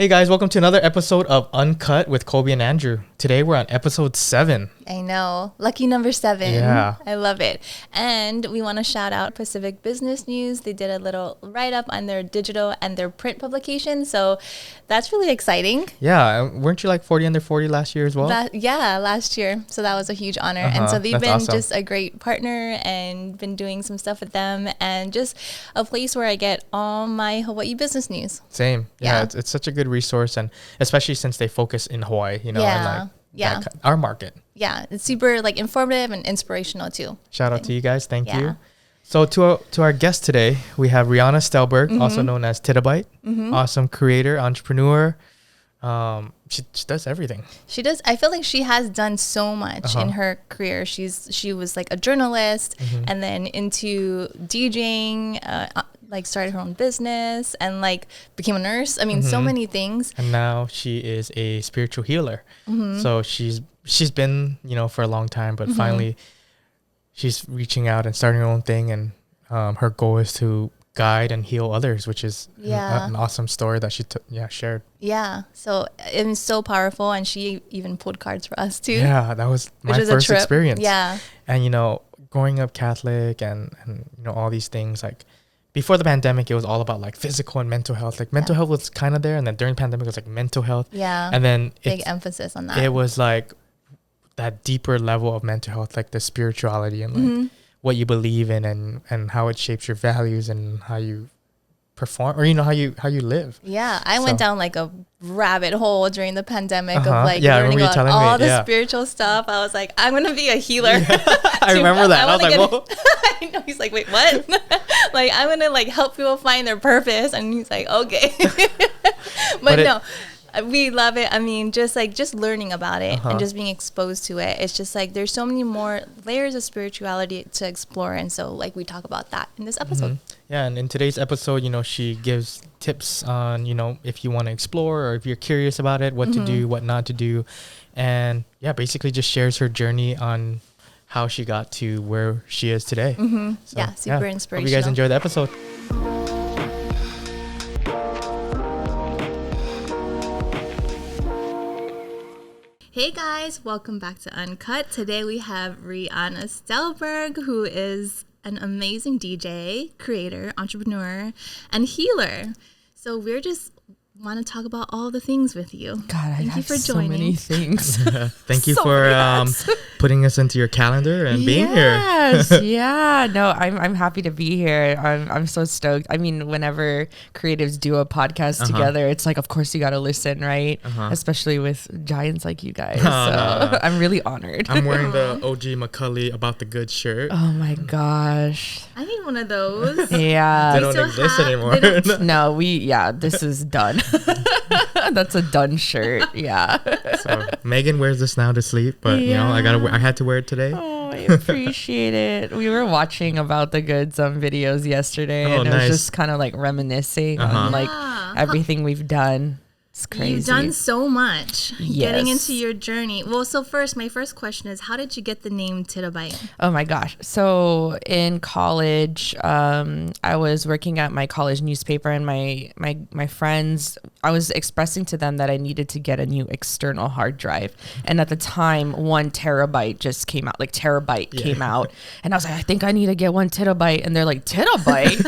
Hey guys, welcome to another episode of Uncut with Kolby and Andrew. Today we're on episode 7. I know. Lucky number 7. Yeah. I love it. And we want to shout out Pacific Business News. They did a little write-up on their digital and their print publication. So that's really exciting. Yeah, weren't you like 40 under 40 last year as well? Last year. So that was a huge honor. And so they've That's been awesome. just a great partner and been doing some stuff with them and just a place where I get all my Hawaii business news. Same. Yeah, Yeah. it's such a good resource, and especially since they focus in Hawaii, and like our market. Yeah, it's super like informative and inspirational too. Shout out to you guys. Thank Yeah. you. So to our guest today, we have RIANA STELLBURG, also known as Titabyte. Awesome creator, entrepreneur. She does everything. She does. I feel like she has done so much in her career. She was like a journalist and then into DJing, like started her own business and like became a nurse. I mean, so many things. And now she is a spiritual healer. So she's been, for a long time, but finally she's reaching out and starting her own thing. And her goal is to guide and heal others, which is an awesome story that she shared. Yeah. So it was so powerful. And she even pulled cards for us too. Yeah, that was my first experience. Yeah. And, growing up Catholic and all these things, like before the pandemic, it was all about like physical and mental health. Like mental health was kind of there. And then during the pandemic, it was like mental health. Yeah. And then big emphasis on that. It was like that deeper level of mental health, like the spirituality and like what you believe in and how it shapes your values and how you perform or how you live. Yeah, I went down like a rabbit hole during the pandemic of like learning about all the spiritual stuff. I was like, I'm gonna be a healer. I remember that. I was like, whoa. I know. He's like, wait, what? Like, I'm gonna like help people find their purpose, and he's like, okay. but no. We love it. I mean, just learning about it and just being exposed to it. It's just like there's so many more layers of spirituality to explore. And so like we talk about that in this episode. Yeah. And in today's episode, she gives tips on, if you want to explore or if you're curious about it, what to do, what not to do. And basically just shares her journey on how she got to where she is today. So, super inspirational. Hope you guys enjoy the episode. Hey guys, welcome back to Uncut. Today we have RIANA STELLBURG, who is an amazing DJ, creator, entrepreneur, and healer. So we're just want to talk about all the things with you. God, Thank you for joining. so many things. Thank you for putting us into your calendar and being here. Yes, yeah. No, I'm happy to be here. I'm so stoked. I mean, whenever creatives do a podcast together, it's like, of course, you got to listen, right? Especially with giants like you guys. So I'm really honored. I'm wearing the OG McCully About the Good shirt. Oh my gosh. I need one of those. Yeah. They don't exist anymore. No, this is done. That's a done shirt. Yeah. So Megan wears this now to sleep, but I had to wear it today. Oh, I appreciate it. We were watching About the Good videos yesterday, and it was just kind of like reminiscing on like everything we've done. It's crazy. You've done so much getting into your journey. Well, so my first question is, how did you get the name Titabyte? Oh my gosh. So in college, I was working at my college newspaper, and my friends, I was expressing to them that I needed to get a new external hard drive. And at the time, 1 terabyte just came out, came out. And I was like, I think I need to get 1 terabyte. And they're like, terabyte?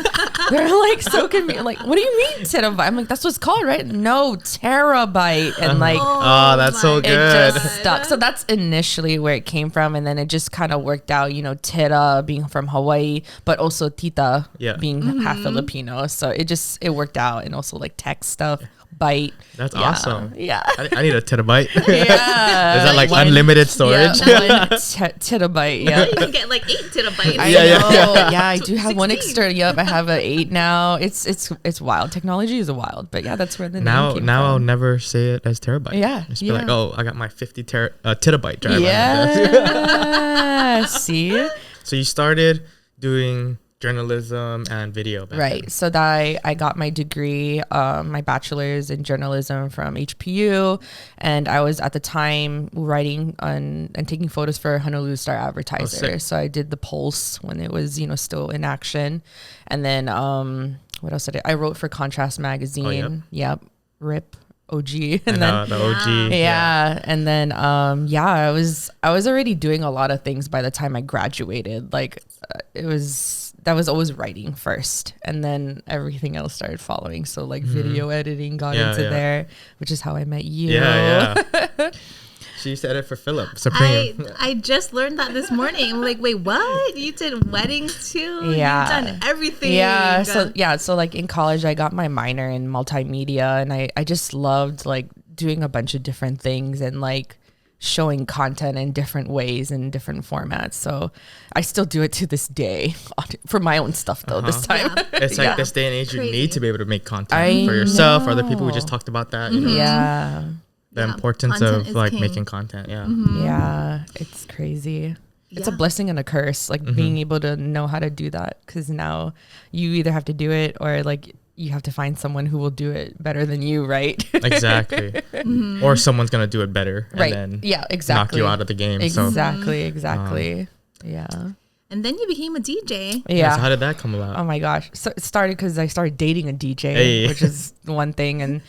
They're like, so confused. Like, what do you mean terabyte? I'm like, that's what it's called, right? No, terabyte. And like, that's so good. It just stuck. So that's initially where it came from, and then it just kind of worked out. Tita being from Hawaii, but also Tita being half Filipino. So it worked out, and also like tech stuff. Byte. That's awesome. Yeah. I need a terabyte. Yeah. Is that like unlimited storage? Yeah, terabyte. Yeah. You can get like 8 terabytes. Yeah, I do have 1 extra. Yep, I have an 8 now. It's wild. Technology is wild, but that's where the name came Now from. I'll never say it as terabyte. Yeah. Just be like, I got my 50 terabyte drive. Yeah. See? So you started doing journalism and video back then. So that I got my degree, my bachelor's in journalism from HPU, and I was at the time writing on and taking photos for Honolulu Star Advertiser. So I did the Pulse when it was still in action, and then what else did I wrote for Contrast magazine. Yep. RIP. OG. And then the OG. Yeah. And then I was already doing a lot of things by the time I graduated. Like that was always writing first, and then everything else started following. So like video editing got into there, which is how I met you. Yeah. She used to edit for Philip Supreme. I just learned that this morning. I'm like, wait, what? You did weddings too? Yeah. You've done everything. Yeah. So like in college, I got my minor in multimedia, and I just loved like doing a bunch of different things and like showing content in different ways and different formats. So I still do it to this day for my own stuff though. This time. Yeah. It's like this day and age, you need to be able to make content for yourself, or other people. We just talked about that. You know? Yeah. The importance of like making content. Yeah. Yeah. It's crazy. It's a blessing and a curse, like being able to know how to do that. Cause now you either have to do it or like you have to find someone who will do it better than you. Right. Exactly. Or someone's going to do it better. Right. And then exactly. knock you out of the game. Exactly. Yeah. And then you became a DJ. Yeah. So how did that come about? Oh my gosh. So it started because I started dating a DJ, which is one thing. And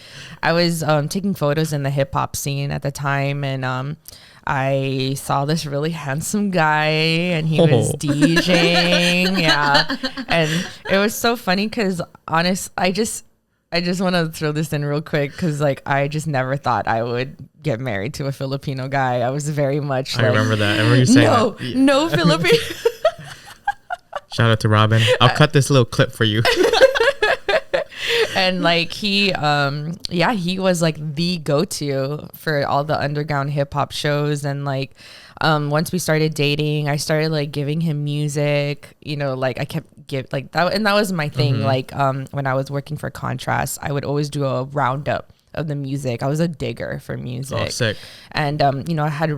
I was taking photos in the hip hop scene at the time. And I saw this really handsome guy and he was DJing. Yeah. And it was so funny because I just want to throw this in real quick because like I just never thought I would get married to a Filipino guy. I was very much I remember that. I remember you saying that. No Filipino. Shout out to Robin. I'll cut this little clip for you. And like he was like the go-to for all the underground hip hop shows. And like once we started dating, I started like giving him music, you know, like I kept like that. And that was my thing. Like when I was working for Contrast, I would always do a roundup of the music. I was a digger for music. Oh, sick. And you know, I had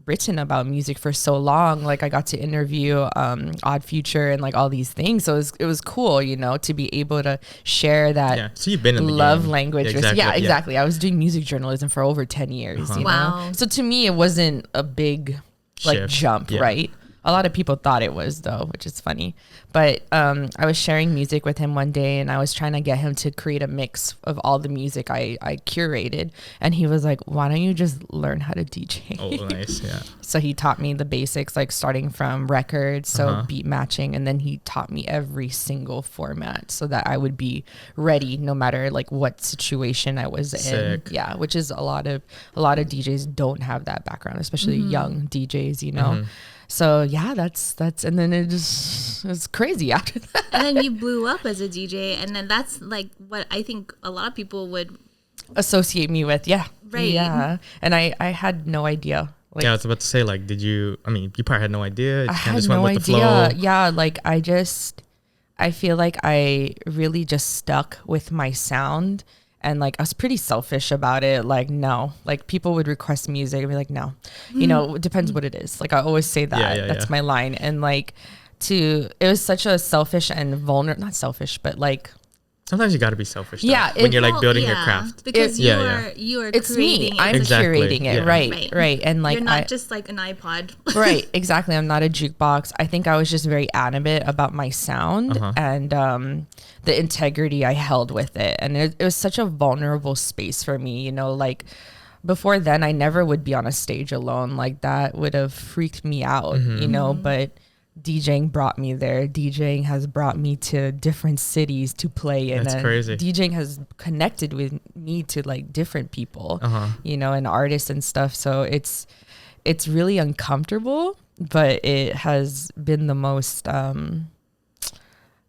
written about music for so long. Like I got to interview Odd Future and like all these things. So it was cool, you know, to be able to share that. Yeah. So you've been in the love game. language. Yeah, exactly. I was doing music journalism for over 10 years. You know? So to me, it wasn't a big like jump, right? A lot of people thought it was though, which is funny. But I was sharing music with him one day and I was trying to get him to create a mix of all the music I curated. And he was like, why don't you just learn how to DJ? Oh, nice. Yeah. So he taught me the basics, like starting from records, so beat matching. And then he taught me every single format so that I would be ready no matter like what situation I was in. Yeah. Which is a lot of DJs don't have that background, especially young DJs, you know? So yeah, that's, and then it's crazy after that. And then you blew up as a DJ, and then that's like what I think a lot of people would associate me with. Yeah. Right. Yeah. And I had no idea. Like, yeah, I was about to say, like, you probably had no idea. I had no idea. Yeah. Like I feel like I really just stuck with my sound. And like, I was pretty selfish about it. Like, no, like people would request music and be like, no, you know, it depends what it is. Like I always say that, that's my line. And like it was such a selfish and vulnerable, not selfish, but like, sometimes you got to be selfish. Yeah. When you're like building your craft. Because you are it's me. I'm curating it. Right. And like, you're not just like an iPod. Right. Exactly. I'm not a jukebox. I think I was just very adamant about my sound and the integrity I held with it. And it was such a vulnerable space for me, you know, like before then I never would be on a stage alone. Like that would have freaked me out, you know, but DJing brought me there. DJing has brought me to different cities to play in. That's crazy. DJing has connected with me to like different people, you know, and artists and stuff. So it's really uncomfortable, but it has been the most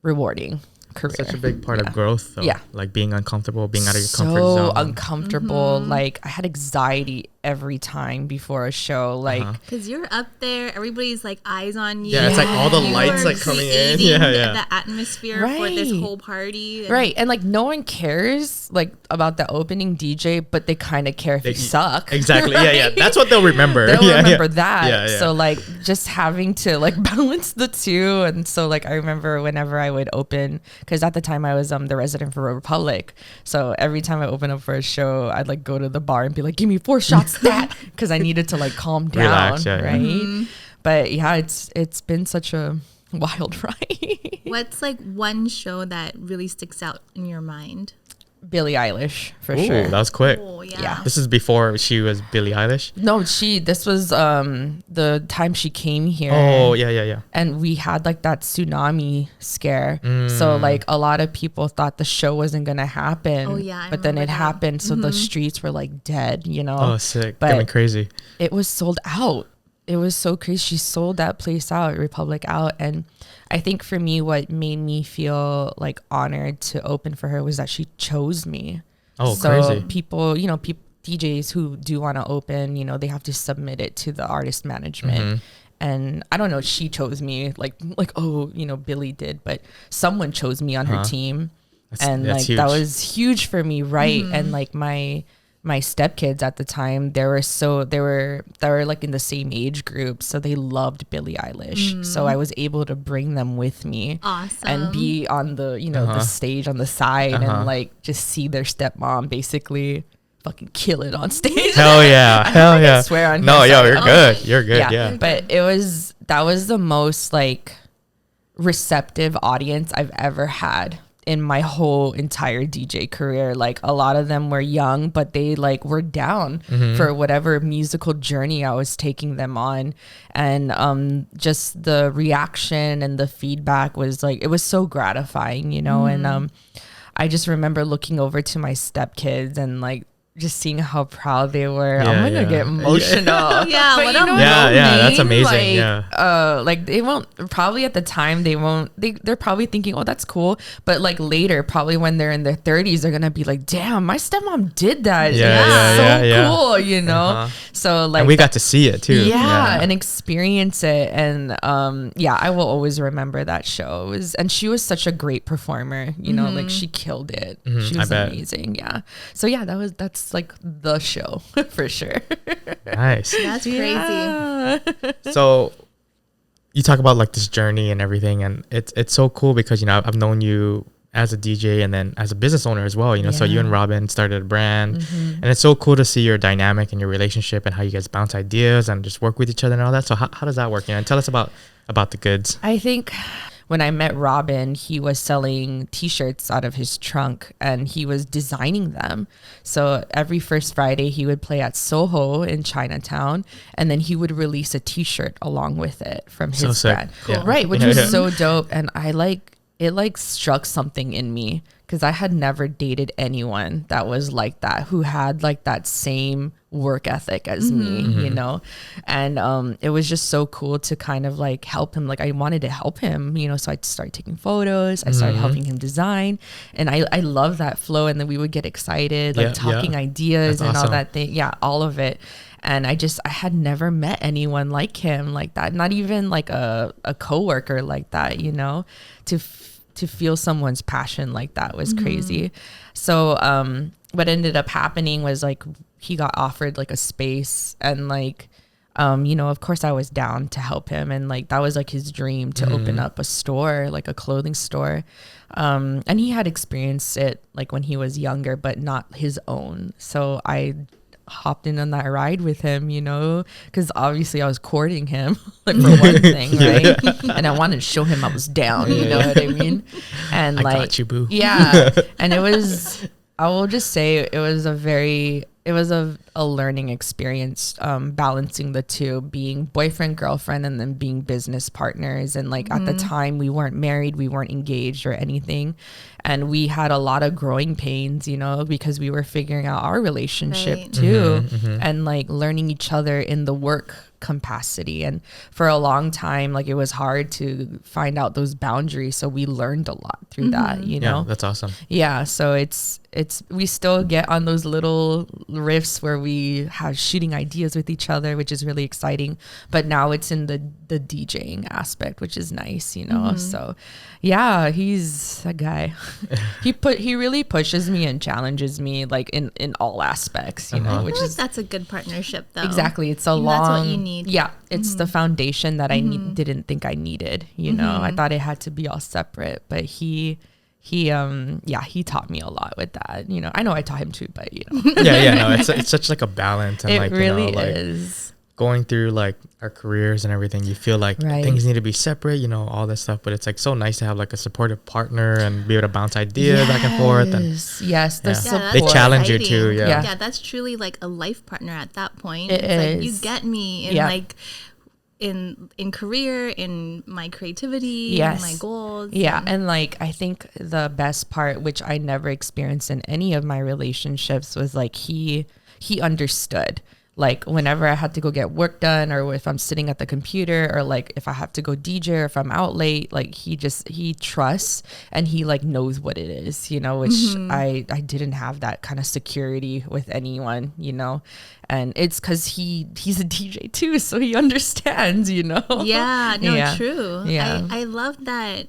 rewarding career. Such a big part of growth though. Yeah. Like being uncomfortable, being out of your comfort zone. So uncomfortable. Like I had anxiety every time before a show, like because you're up there, everybody's like eyes on you. Yeah, it's like all the lights like coming in. The atmosphere for this whole party. Right. And like no one cares like about the opening DJ, but they kind of care if you suck. Exactly. Right? Yeah. That's what they'll remember. They'll remember that. Yeah. So like just having to like balance the two. And so like I remember whenever I would open, because at the time I was the resident for Republic. So every time I open up for a show, I'd like go to the bar and be like, give me 4 shots that, because I needed to like calm down. Relax, right. But yeah, it's been such a wild ride. What's like one show that really sticks out in your mind? Billie Eilish for Ooh, sure. that was quick. Oh, Yeah. This is before she was Billie Eilish. No, this was the time she came here. Oh, yeah. And we had like that tsunami scare. So like a lot of people thought the show wasn't gonna happen. Oh, yeah, I but then it remember that. happened. So the streets were like dead, you know. Oh, sick. But Got me crazy. it was sold out. It was so crazy. She sold that place out, Republic out. And I think for me, what made me feel like honored to open for her was that she chose me. Oh, so crazy. people, you know, DJs who do want to open, you know, they have to submit it to the artist management. And I don't know, she chose me like, oh, you know, Billie did, but someone chose me on her team. That's like, huge. That was huge for me. Right. And like my stepkids at the time, they were like in the same age group, so they loved Billie Eilish. So I was able to bring them with me. Awesome. And be on the, you know, the stage on the side and like just see their stepmom basically fucking kill it on stage. Hell yeah. Hell yeah. I swear on no, here, yo, so you're good. You're good. Yeah. But that was the most like receptive audience I've ever had in my whole entire DJ career. Like a lot of them were young, but they like were down for whatever musical journey I was taking them on. And just the reaction and the feedback was like, it was so gratifying, you know. And I just remember looking over to my stepkids and like just seeing how proud they were. I'm gonna get emotional. Yeah, but what you know that's amazing. Like, like they won't probably at the time they're probably thinking, oh, that's cool. But like later, probably when they're in their 30s, they're gonna be like, damn, my stepmom did that. So cool, you know. So like, and we got to see it too. And experience it. And I will always remember that show. And she was such a great performer, you know, like she killed it. She was amazing. Yeah. So yeah, that's like the show for sure. Nice. That's crazy. So you talk about like this journey and everything, and it's so cool because, you know, I've known you as a DJ and then as a business owner as well, you know. So you and Robin started a brand, and it's so cool to see your dynamic and your relationship and how you guys bounce ideas and just work with each other and all that. So how does that work? You know, and tell us about the goods. I think when I met Robin, he was selling t-shirts out of his trunk and he was designing them. So every first Friday he would play at Soho in Chinatown, and then he would release a t-shirt along with it from his brand. Cool. Right, which was so dope. And it like struck something in me because I had never dated anyone that was like that, who had like that same work ethic as me, you know. And it was just so cool to kind of like help him. Like I wanted to help him, you know, so I started taking photos. I started helping him design, and I love that flow. And then we would get excited, like talking ideas. That's and awesome. All that thing. Yeah, all of it. And I had never met anyone like him, like that. Not even like a coworker like that, you know. To feel someone's passion like that was crazy. So what ended up happening was like he got offered like a space, and like you know, of course I was down to help him, and like that was like his dream to open up a store, like a clothing store. And he had experienced it like when he was younger, but not his own. So I hopped in on that ride with him, you know, because obviously I was courting him, like for one thing, right? And I wanted to show him I was down, you know what I mean? And I got you, boo. Yeah. And it was, I will just say it was a learning experience, balancing the two, being boyfriend, girlfriend, and then being business partners. And like at the time we weren't married, we weren't engaged or anything. And we had a lot of growing pains, you know, because we were figuring out our relationship too, and like learning each other in the work capacity. And for a long time, like it was hard to find out those boundaries. So we learned a lot through that, you know? Yeah, that's awesome. Yeah. So we still get on those little riffs where we have shooting ideas with each other, which is really exciting. But now it's in the DJing aspect, which is nice, you know? So yeah, he's a guy. He really pushes me and challenges me like in all aspects, you know, which is, that's a good partnership though. Exactly. It's that's what you need. Yeah. It's the foundation that I didn't think I needed, you know. I thought it had to be all separate, but he taught me a lot with that, you know. I know I taught him too, but you know. No, it's such like a balance, and it like, really you know, like is going through like our careers and everything, you feel like things need to be separate, you know, all that stuff. But it's like so nice to have like a supportive partner and be able to bounce ideas back and forth. And they challenge you too. Yeah, that's truly like a life partner at that point. It's like you get me in like in career, in my creativity, in my goals. And like I think the best part, which I never experienced in any of my relationships, was like he understood. Like whenever I had to go get work done, or if I'm sitting at the computer, or like if I have to go DJ, or if I'm out late, like he trusts, and he like knows what it is, you know, which I didn't have that kind of security with anyone, you know. And it's because he's a DJ too, so he understands, you know. True. I love that,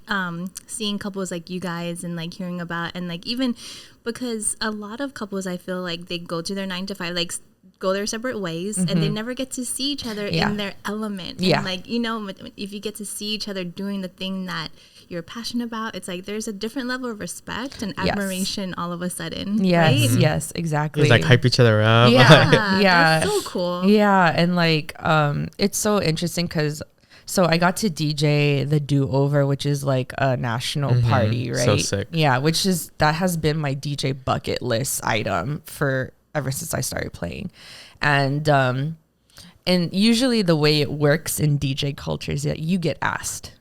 seeing couples like you guys, and like hearing about, and like even because a lot of couples, I feel like they go to their 9 to 5, like go their separate ways, and they never get to see each other in their element. And like, you know, if you get to see each other doing the thing that you're passionate about, it's like there's a different level of respect and admiration all of a sudden. Right? Yes, exactly. It's like hype each other up. That's so cool. And like it's so interesting because so I got to DJ the Do Over, which is like a national party, right? So sick. Yeah, that has been my DJ bucket list item for ever since I started playing. And usually the way it works in DJ culture is that you get asked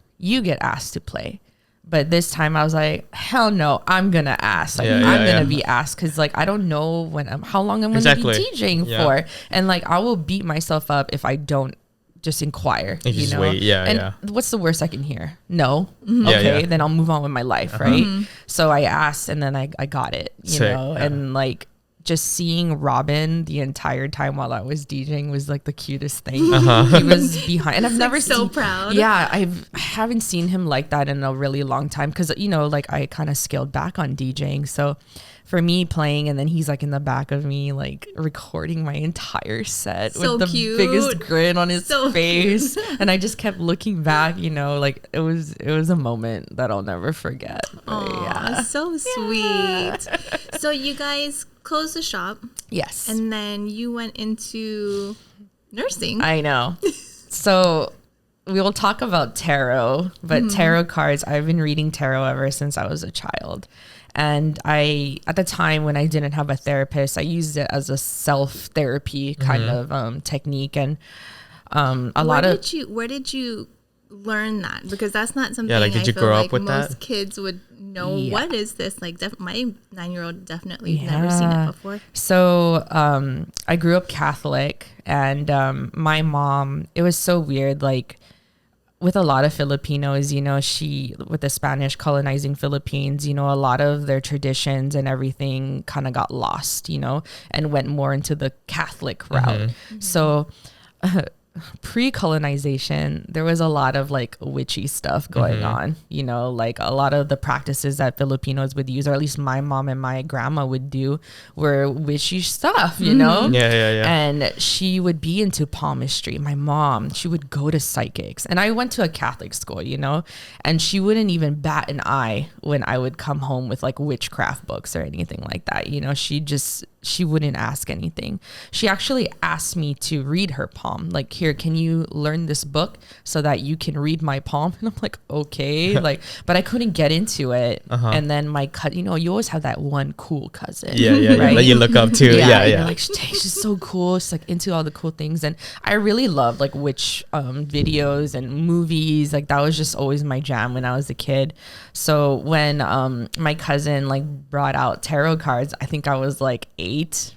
to play. But this time I was like, hell no, I'm gonna ask. Like I'm gonna be asked, because like I don't know how long I'm gonna be DJing for, and like I will beat myself up if I don't just inquire. If you know, wait, what's the worst I can hear? No. Okay, then I'll move on with my life, right? So I asked, and then I got it, you know, and like just seeing Robin the entire time while I was DJing was like the cutest thing. He was behind, and I've never seen, so proud. Yeah, I haven't seen him like that in a really long time, because you know, like I kind of scaled back on DJing. So for me playing, and then he's like in the back of me, like recording my entire set with the biggest grin on his face. And I just kept looking back, you know, like it was a moment that I'll never forget. Oh, so sweet. So you guys closed the shop. Yes. And then you went into nursing. I know. So we will talk about tarot, but tarot cards, I've been reading tarot ever since I was a child. And at the time when I didn't have a therapist, I used it as a self-therapy kind of technique. And where did you learn that? Because that's not something like, did you grow up with most that? Kids would know. What is this? Like my 9-year-old definitely never seen it before. So I grew up Catholic, and my mom, it was so weird, like with a lot of Filipinos, you know, with the Spanish colonizing Philippines, you know, a lot of their traditions and everything kind of got lost, you know, and went more into the Catholic route. So pre-colonization, there was a lot of like witchy stuff going on, you know, like a lot of the practices that Filipinos would use, or at least my mom and my grandma would do, were witchy stuff, you know? And she would be into palmistry. My mom, she would go to psychics, and I went to a Catholic school, you know, and she wouldn't even bat an eye when I would come home with like witchcraft books or anything like that, you know. She wouldn't ask anything. She actually asked me to read her palm. Like, here, can you learn this book so that you can read my palm? And I'm like, okay. Like, but I couldn't get into it. And then my cousin, you know, you always have that one cool cousin. Right? That you look up to. You're like, she's so cool. She's like into all the cool things. And I really loved like witch videos and movies. Like that was just always my jam when I was a kid. So when my cousin like brought out tarot cards, I think I was like 8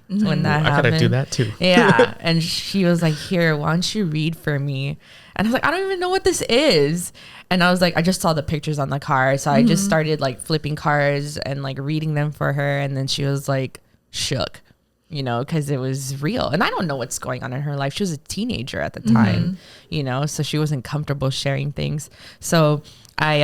when that happened. I gotta do that too. And she was like, here, why don't you read for me? And I was like, I don't even know what this is. And I was like, I just saw the pictures on the card, so I just started like flipping cards and like reading them for her. And then she was like shook, you know, because it was real, and I don't know what's going on in her life. She was a teenager at the time, you know, so she wasn't comfortable sharing things. So I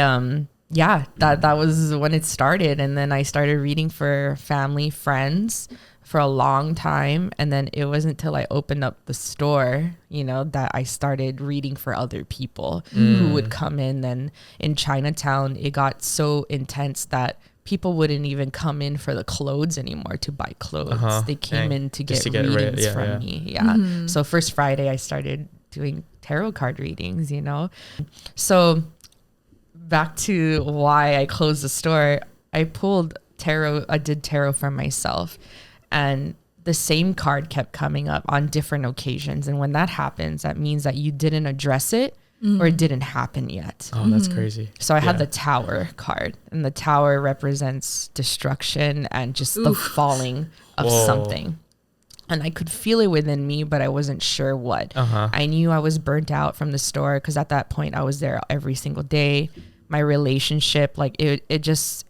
that was when it started. And then I started reading for family, friends for a long time. And then it wasn't until I opened up the store, you know, that I started reading for other people who would come in. And in Chinatown, it got so intense that people wouldn't even come in for the clothes anymore to buy clothes. They came in to get readings from me. Yeah. So first Friday I started doing tarot card readings, you know. So back to why I closed the store. I pulled tarot. I did tarot for myself, and the same card kept coming up on different occasions. And when that happens, that means that you didn't address it or it didn't happen yet. Oh, that's crazy. So I had the Tower card, and the Tower represents destruction and just the falling of something. And I could feel it within me, but I wasn't sure what. I knew I was burnt out from the store because at that point I was there every single day. My relationship, like it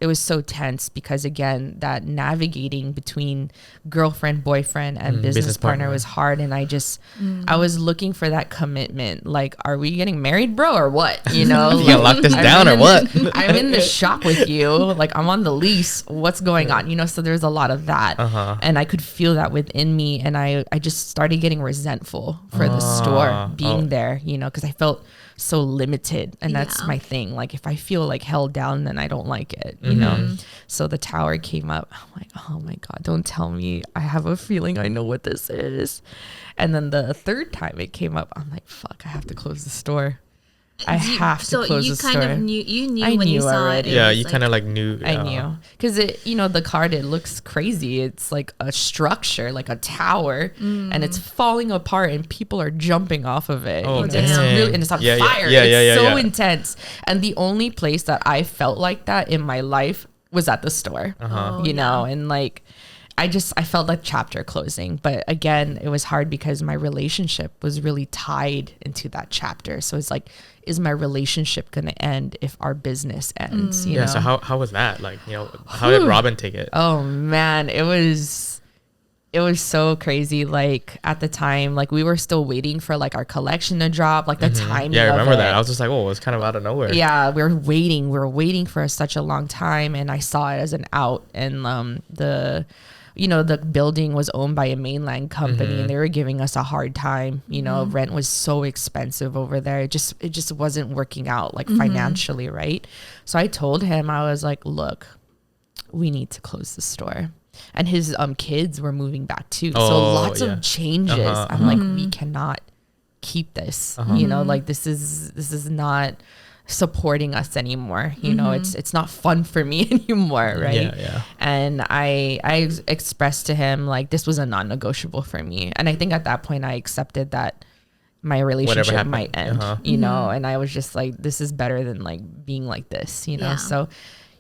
was so tense because, again, that navigating between girlfriend, boyfriend, and business partner was hard. And I was looking for that commitment. Like, are we getting married, bro, or what? You know, you gonna lock this down or what? I'm in the shop with you. Like, I'm on the lease. What's going on? You know, so there's a lot of that. And I could feel that within me. And I just started getting resentful for the store being there, you know, because I felt so limited. And that's my thing. Like, if I feel like held down, then I don't like it, you know. So the Tower came up. I'm like, oh my God, don't tell me. I have a feeling I know what this is. And then the third time it came up, I'm like, fuck, I have to close the store. I have to close the store. So you kind of knew, when you saw already. it. Yeah, you kind of like knew. I knew. Because it, you know, the card, it looks crazy. It's like a structure, like a tower, and it's falling apart and people are jumping off of it. Oh, it's really, and it's on fire. It's so intense. And the only place that I felt like that in my life was at the store, you know, and like, I felt like chapter closing, but again, it was hard because my relationship was really tied into that chapter. So it's like, is my relationship going to end if our business ends? You know? So how was that? Like, you know, how did Robin take it? Oh man, it was so crazy. Like at the time, like we were still waiting for like our collection to drop, like the timing. Yeah, I remember that. I was just like, oh, it's kind of out of nowhere. Yeah, we were waiting for such a long time, and I saw it as an out. And the building was owned by a mainland company, and they were giving us a hard time. You know, rent was so expensive over there. It just wasn't working out like financially, right? So I told him, I was like, look, we need to close the store. And his kids were moving back too. So lots of changes. I'm like, we cannot keep this. You know, like this is not supporting us anymore. You know, it's not fun for me anymore, right? Yeah. And I expressed to him like this was a non-negotiable for me. And I think at that point I accepted that my relationship might end, you know, and I was just like, this is better than like being like this, you know? So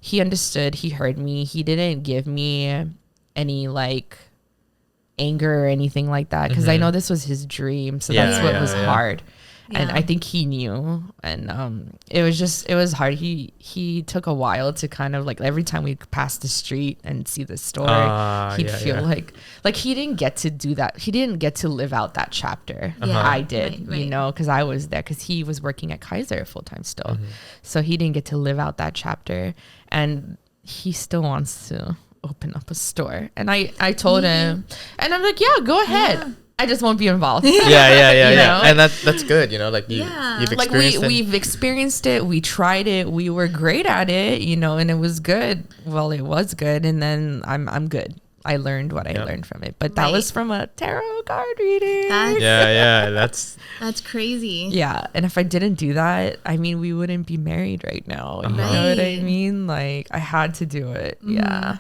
he understood, he heard me. He didn't give me any like anger or anything like that, because I know this was his dream. So that's what was hard. And I think he knew, and it was hard. He took a while to kind of like, every time we'd pass the street and see the store, he'd feel like he didn't get to do that. He didn't get to live out that chapter. I did, right. You know, because I was there, because he was working at Kaiser full time still. So he didn't get to live out that chapter, and he still wants to open up a store. And I told him, and I'm like, yeah, go ahead. I just won't be involved. Yeah. And that's good, you know, like you've experienced it. We've experienced it. We tried it. We were great at it, you know, and it was good. Well, it was good. And then I'm good. I learned what I learned from it. But that was from a tarot card reading. That's crazy. Yeah. And if I didn't do that, I mean, we wouldn't be married right now. You know what I mean? Like, I had to do it. Yeah.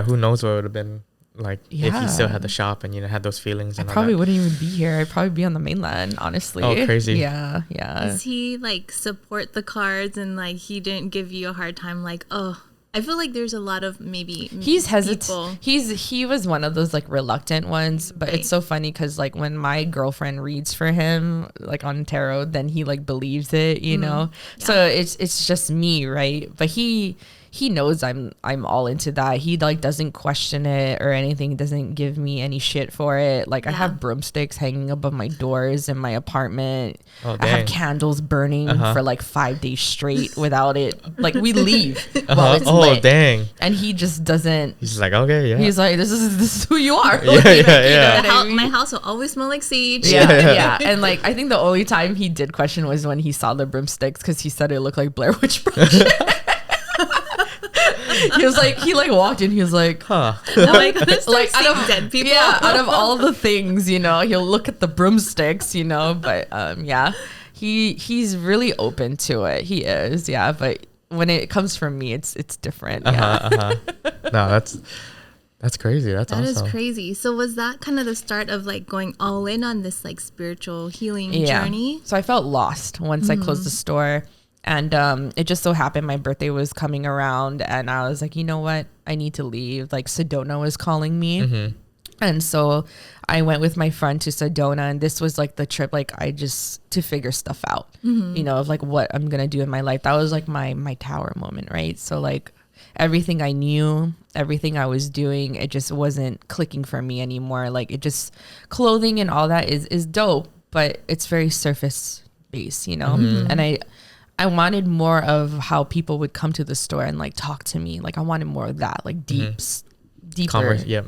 Who knows what it would have been like if you still had the shop and you had those feelings. And I probably wouldn't even be here. I'd probably be on the mainland, honestly. Oh, crazy. Yeah. Does he like support the cards, and like he didn't give you a hard time? Like, oh, I feel like there's a lot of he's hesitant. He was one of those like reluctant ones, but it's so funny because like when my girlfriend reads for him like on tarot, then he like believes it, you know. So it's just me, right? But he knows I'm all into that. He like doesn't question it or anything. Doesn't give me any shit for it. Like I have broomsticks hanging above my doors in my apartment. I have candles burning for like 5 days straight without it. Like we leave while it's lit. Oh dang! And he just doesn't. He's just like, okay, yeah. He's like, this is who you are. My house will always smell like sage. Yeah. And like I think the only time he did question was when he saw the broomsticks, because he said it looked like Blair Witch Project. He was like, he like walked in. He was like, Huh. I'm like, this like out of dead people. yeah, out of all the things, you know, he'll look at the broomsticks, you know, but yeah, he's really open to it. He is, yeah, but when it comes from me, it's different. Yeah. No, that's crazy. That's awesome. That is crazy. So was that kind of the start of like going all in on this like spiritual healing journey? So I felt lost once I closed the store. And it just so happened my birthday was coming around and I was like, you know what? I need to leave. Like Sedona was calling me. And so I went with my friend to Sedona, and this was like the trip, like to figure stuff out, you know, of like what I'm going to do in my life. That was like my tower moment, right? So like everything I knew, everything I was doing, it just wasn't clicking for me anymore. Like it just, clothing and all that is dope, but it's very surface based, you know? And I wanted more of how people would come to the store and like talk to me. Like I wanted more of that, like deeper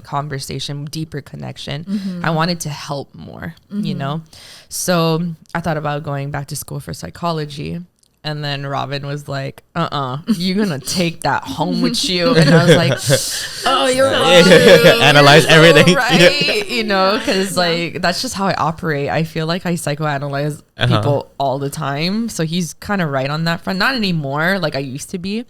conversation, deeper connection. I wanted to help more, you know? So I thought about going back to school for psychology. And then Robin was like, you're going to take that home with you. And I was like, oh, you're right. Analyze everything. Right. You know, because like, that's just how I operate. I feel like I psychoanalyze people all the time. So he's kind of right on that front. Not anymore, like I used to be.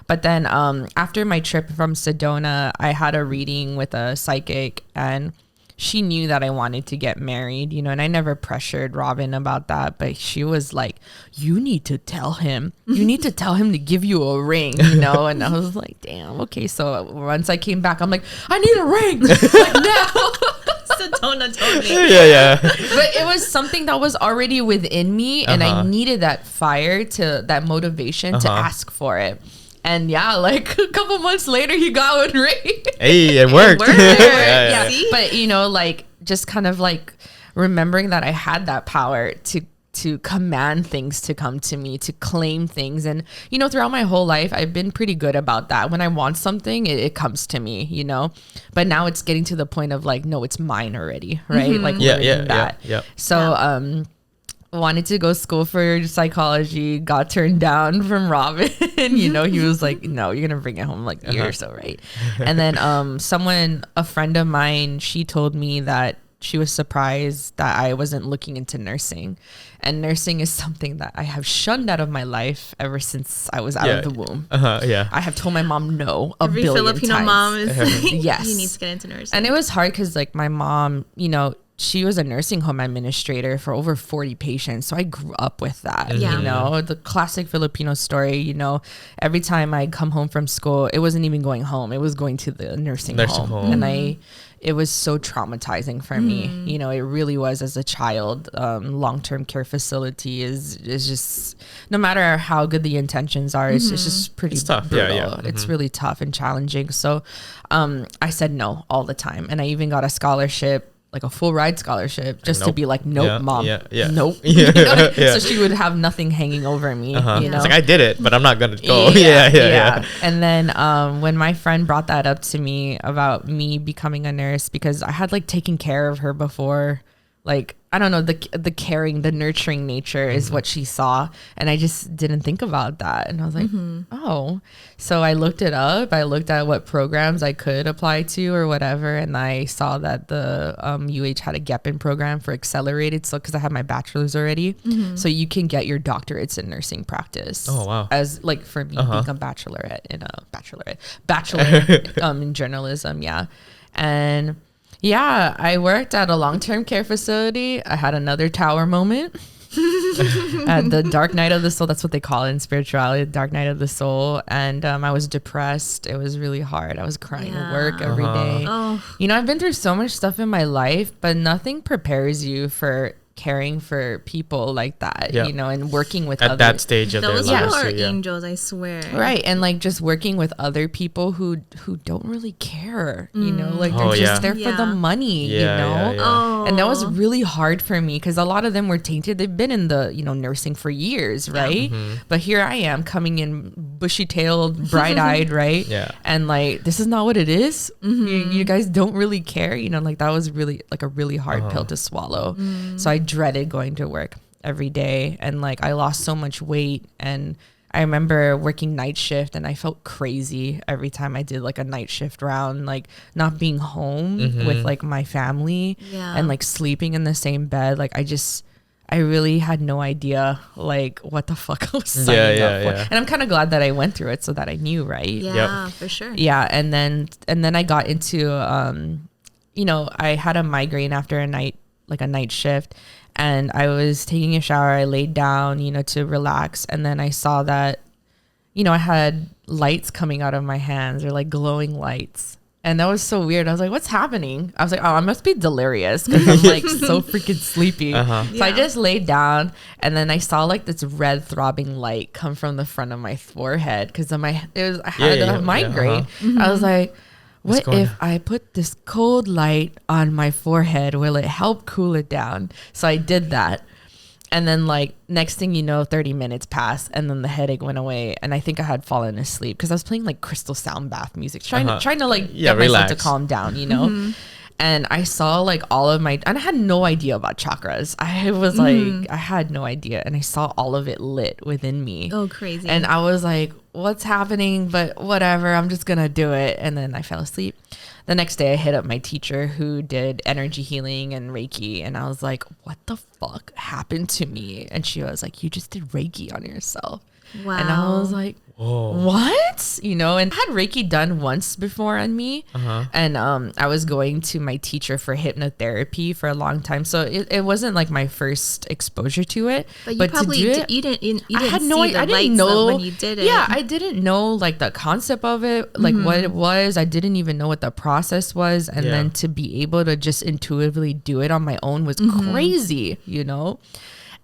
But then after my trip from Sedona, I had a reading with a psychic, and she knew that I wanted to get married, you know, and I never pressured Robin about that. But she was like, you need to tell him. You need to tell him to give you a ring, you know? And I was like, damn, okay. So once I came back, I'm like, I need a ring. Like now. Sedona told me. Yeah. But it was something that was already within me, and I needed that fire, that motivation to ask for it. And yeah, like a couple months later, he got one ring. Hey, it worked. Yeah. But you know, like just kind of like remembering that I had that power to command things to come to me, to claim things. And you know, throughout my whole life, I've been pretty good about that. When I want something, it comes to me, you know. But now it's getting to the point of like, no, it's mine already, right? Like that. So wanted to go school for psychology, got turned down from Robin. You know, he was like, no, you're gonna bring it home like a year or so, right? And then a friend of mine, she told me that she was surprised that I wasn't looking into nursing. And nursing is something that I have shunned out of my life ever since I was out of the womb. I have told my mom no Every billion Filipino times. mom is like, yes, you need to get into nursing. And it was hard because like my mom, you know, she was a nursing home administrator for over 40 patients. So I grew up with that, you know, the classic Filipino story, you know, every time I come home from school, it wasn't even going home. It was going to the nursing home. And it was so traumatizing for me. You know, it really was as a child. Long-term care facility is just, no matter how good the intentions are, it's just pretty tough. Brutal. It's really tough and challenging. So I said no all the time. And I even got a scholarship, like a full ride scholarship, just to be like, nope, mom, nope. You know? So she would have nothing hanging over me. You know? It's like, I did it, but I'm not gonna go. And then when my friend brought that up to me about me becoming a nurse, because I had like taken care of her before, like I don't know, the caring, the nurturing nature is what she saw, and I just didn't think about that. And I was like, oh. So I looked it up. I looked at what programs I could apply to or whatever, and I saw that the UH had a GEPIN program for accelerated. So because I have my bachelor's already, so you can get your doctorates in nursing practice. Oh wow! As like for me being a bachelor in journalism, and. Yeah, I worked at a long-term care facility. I had another tower moment at the dark night of the soul. That's what they call it in spirituality, the dark night of the soul. And I was depressed. It was really hard. I was crying at work every day. You know, I've been through so much stuff in my life, but nothing prepares you for caring for people like that, you know, and working with at that stage of their lives. Those are angels, I swear. Right, and like just working with other people who don't really care, you know, like they're just there for the money, you know. And that was really hard for me because a lot of them were tainted. They've been in the, you know, nursing for years, right? But here I am coming in bushy-tailed, bright-eyed, right? And like, this is not what it is. You guys don't really care, you know, like that was really like a really hard pill to swallow. So I dreaded going to work every day, and like I lost so much weight, and I remember working night shift and I felt crazy every time I did like a night shift round, like not being home with like my family and like sleeping in the same bed. Like I really had no idea like what the fuck I was signing up for. And I'm kind of glad that I went through it so that I knew, right? Yeah, for sure. Yeah. And then I got into, you know, I had a migraine after a night shift, and I was taking a shower. I laid down, you know, to relax. And then I saw that, you know, I had lights coming out of my hands, or like glowing lights. And that was so weird. I was like, what's happening? I was like, oh, I must be delirious because I'm like so freaking sleepy. So I just laid down, and then I saw like this red throbbing light come from the front of my forehead because I had a migraine. I was like, what if I put this cold light on my forehead? Will it help cool it down? So I did that. And then like next thing you know, 30 minutes passed, and then the headache went away. And I think I had fallen asleep because I was playing like crystal sound bath music, trying to like get myself to calm down, you know? And I saw like and I had no idea about chakras. I was like, I had no idea. And I saw all of it lit within me. Oh, crazy. And I was like, what's happening? But whatever, I'm just going to do it. And then I fell asleep. The next day I hit up my teacher who did energy healing and Reiki. And I was like, what the fuck happened to me? And she was like, you just did Reiki on yourself. Wow. And I was like, whoa. What? You know, and I had Reiki done once before on me. And I was going to my teacher for hypnotherapy for a long time. So it wasn't like my first exposure to it. But you probably you didn't I didn't know when you did it. Yeah, I didn't know like the concept of it, like what it was. I didn't even know what the process was. And then to be able to just intuitively do it on my own was crazy, you know?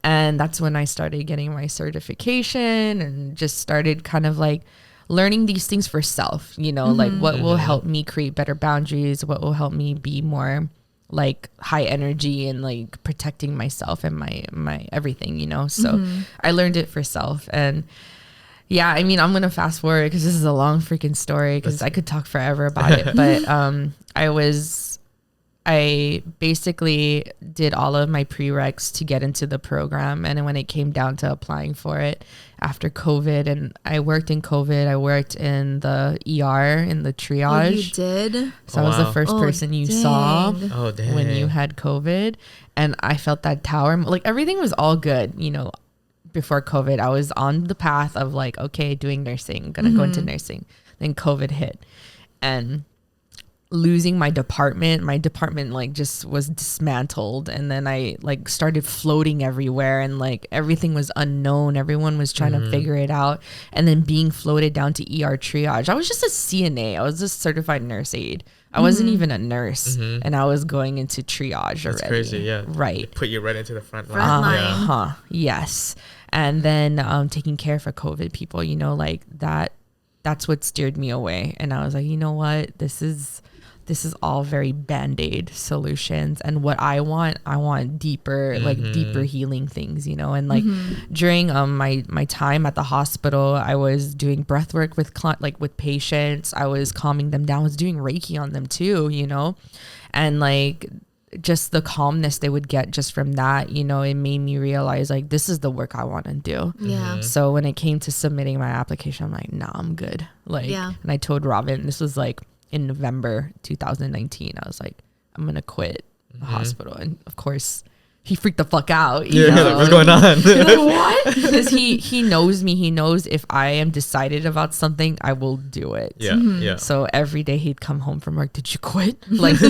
And that's when I started getting my certification and just started kind of like learning these things for self, you know, like what will help me create better boundaries, what will help me be more like high energy and like protecting myself and my everything, you know. So I learned it for self. And yeah, I mean, I'm going to fast forward because this is a long freaking story because I could talk forever about it. But I basically did all of my prereqs to get into the program. And when it came down to applying for it after COVID, and I worked in COVID, I worked in the ER, in the triage. Oh, you did? So I was the first person you saw when you had COVID. And I felt that tower. Like everything was all good, you know. Before COVID, I was on the path of like, okay, doing nursing, gonna go into nursing. Then COVID hit. And losing my department like just was dismantled, and then I like started floating everywhere, and like everything was unknown, everyone was trying to figure it out, and then being floated down to ER triage. I was just a CNA, I was a certified nurse aide. I wasn't even a nurse, and I was going into triage already. That's crazy. Yeah, right. They put you right into the front line. Yes. And then taking care for COVID people, you know, like that's what steered me away. And I was like, you know what, this is all very band-aid solutions, and what I want deeper, like deeper healing things, you know. And like during my time at the hospital, I was doing breath work with patients. I was calming them down. I was doing Reiki on them too, you know. And like just the calmness they would get just from that, you know, it made me realize like this is the work I want to do. So when it came to submitting my application, I'm like, nah, I'm good. Like, and I told Robin, this was like in November 2019, I was like, I'm gonna quit the hospital. And of course he freaked the fuck out, you know? Like, what's going on? You're like, what? Because he knows me. He knows if I am decided about something, I will do it. So every day he'd come home from work, did you quit? Like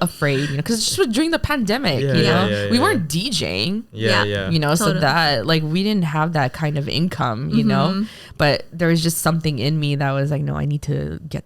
afraid, you know, because just during the pandemic, you know, we weren't DJing, you know, so that like we didn't have that kind of income, you know, but there was just something in me that was like, no, I need to get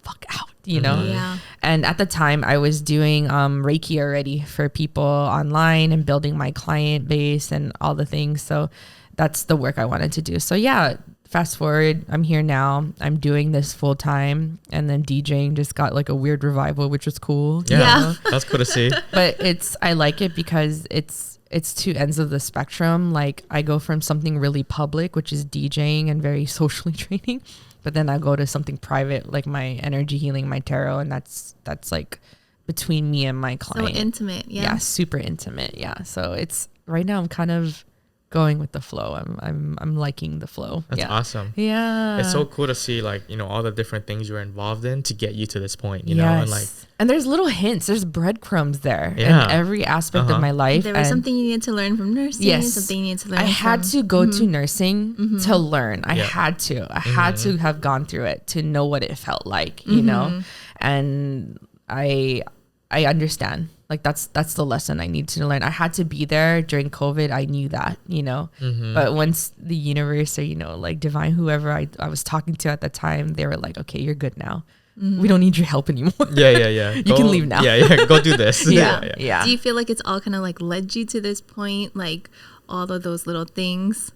fuck out, you know. And at the time I was doing Reiki already for people online and building my client base and all the things, so that's the work I wanted to do. So yeah, fast forward, I'm here now, I'm doing this full time, and then DJing just got like a weird revival, which was cool. That's cool to see. But I like it because it's two ends of the spectrum. Like I go from something really public, which is DJing and very socially draining, but then I go to something private, like my energy healing, my tarot, and that's like between me and my client. So intimate, yeah, super intimate. Yeah, so it's right now I'm kind of going with the flow. I'm liking the flow. That's awesome. Yeah. It's so cool to see like, you know, all the different things you're involved in to get you to this point, you know, and like, and there's little hints, there's breadcrumbs there in every aspect of my life. There was something you needed to learn from nursing. Yes. Something you needed to learn. I had to go to nursing to learn. I had to have gone through it to know what it felt like, you know, and I understand. Like that's the lesson I need to learn. I had to be there during COVID. I knew that, you know, but once the universe or, you know, like divine, whoever I was talking to at the time, they were like, okay, you're good now. We don't need your help anymore. Yeah. You can leave now. Yeah. Go do this. Yeah. Do you feel like it's all kind of like led you to this point? Like all of those little things?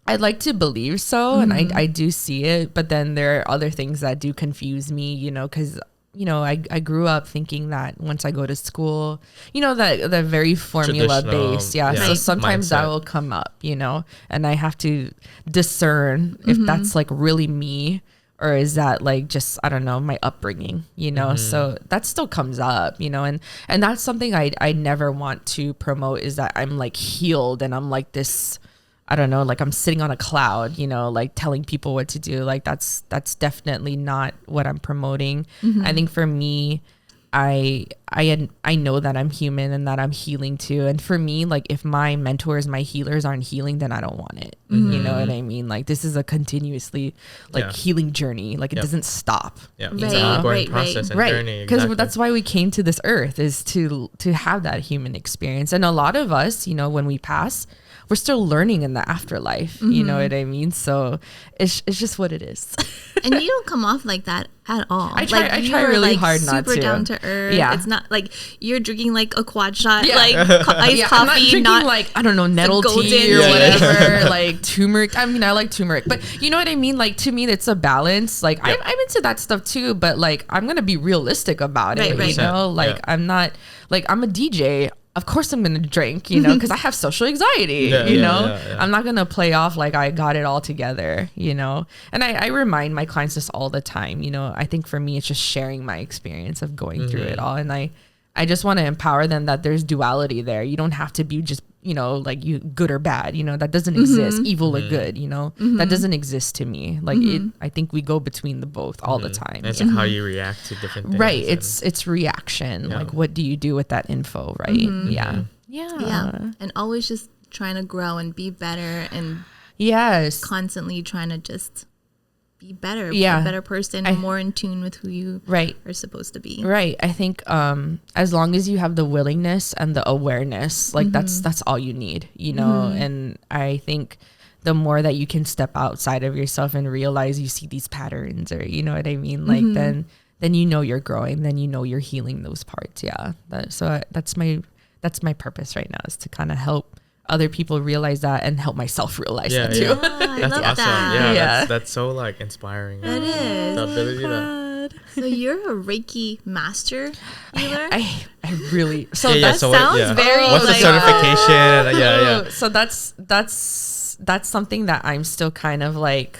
I'd like to believe so. And I do see it, but then there are other things that do confuse me, you know, cause you know, I grew up thinking that once I go to school, you know, that the very formula based. Yeah. So sometimes that will come up, you know, and I have to discern if that's like really me or is that like just, I don't know, my upbringing, you know? So that still comes up, you know, and that's something I never want to promote is that I'm like healed and I'm like this, I don't know, like I'm sitting on a cloud, you know, like telling people what to do. Like that's definitely not what I'm promoting. I think for me, I know that I'm human and that I'm healing too. And for me, like if my mentors, my healers aren't healing, then I don't want it. You know what I mean? Like this is a continuously like healing journey. Like it doesn't stop. Yeah, it's an ongoing process and journey. Because that's why we came to this earth is to have that human experience. And a lot of us, you know, when we pass, we're still learning in the afterlife. You know what I mean? So it's just what it is. And you don't come off like that at all. I try really hard not to. Super down to earth. Yeah. It's not like you're drinking like a quad shot, like iced coffee. I'm not drinking like, I don't know, nettle tea or whatever, like turmeric. I mean, I like turmeric, but you know what I mean? Like to me, it's a balance. Like I'm into that stuff too, but like, I'm going to be realistic about it, you know? Like I'm not, like I'm a DJ. Of course I'm going to drink, you know, because I have social anxiety, you know, I'm not going to play off like I got it all together, you know, and I remind my clients this all the time, you know, I think for me, it's just sharing my experience of going through it all. And I just want to empower them that there's duality there. You don't have to be just, you know, like you good or bad, you know, that doesn't exist. Evil or good, you know, that doesn't exist to me. Like I think we go between the both all the time. It's like how you react to different things. Right. It's reaction. Like what do you do with that info? Right. Yeah. And always just trying to grow and be better and constantly trying to just be better, be a better person, more in tune with who you are supposed to be. Right. I think as long as you have the willingness and the awareness, like that's all you need, you know. And I think the more that you can step outside of yourself and realize you see these patterns, or you know what I mean, like then you know you're growing, then you know you're healing those parts. So that's my purpose right now, is to kind of help other people realize that and help myself realize that too. That's awesome. That. That's so like inspiring. That is. The ability to. So you're a Reiki master healer? I really. So that sounds very. What's like, the certification? So that's something that I'm still kind of like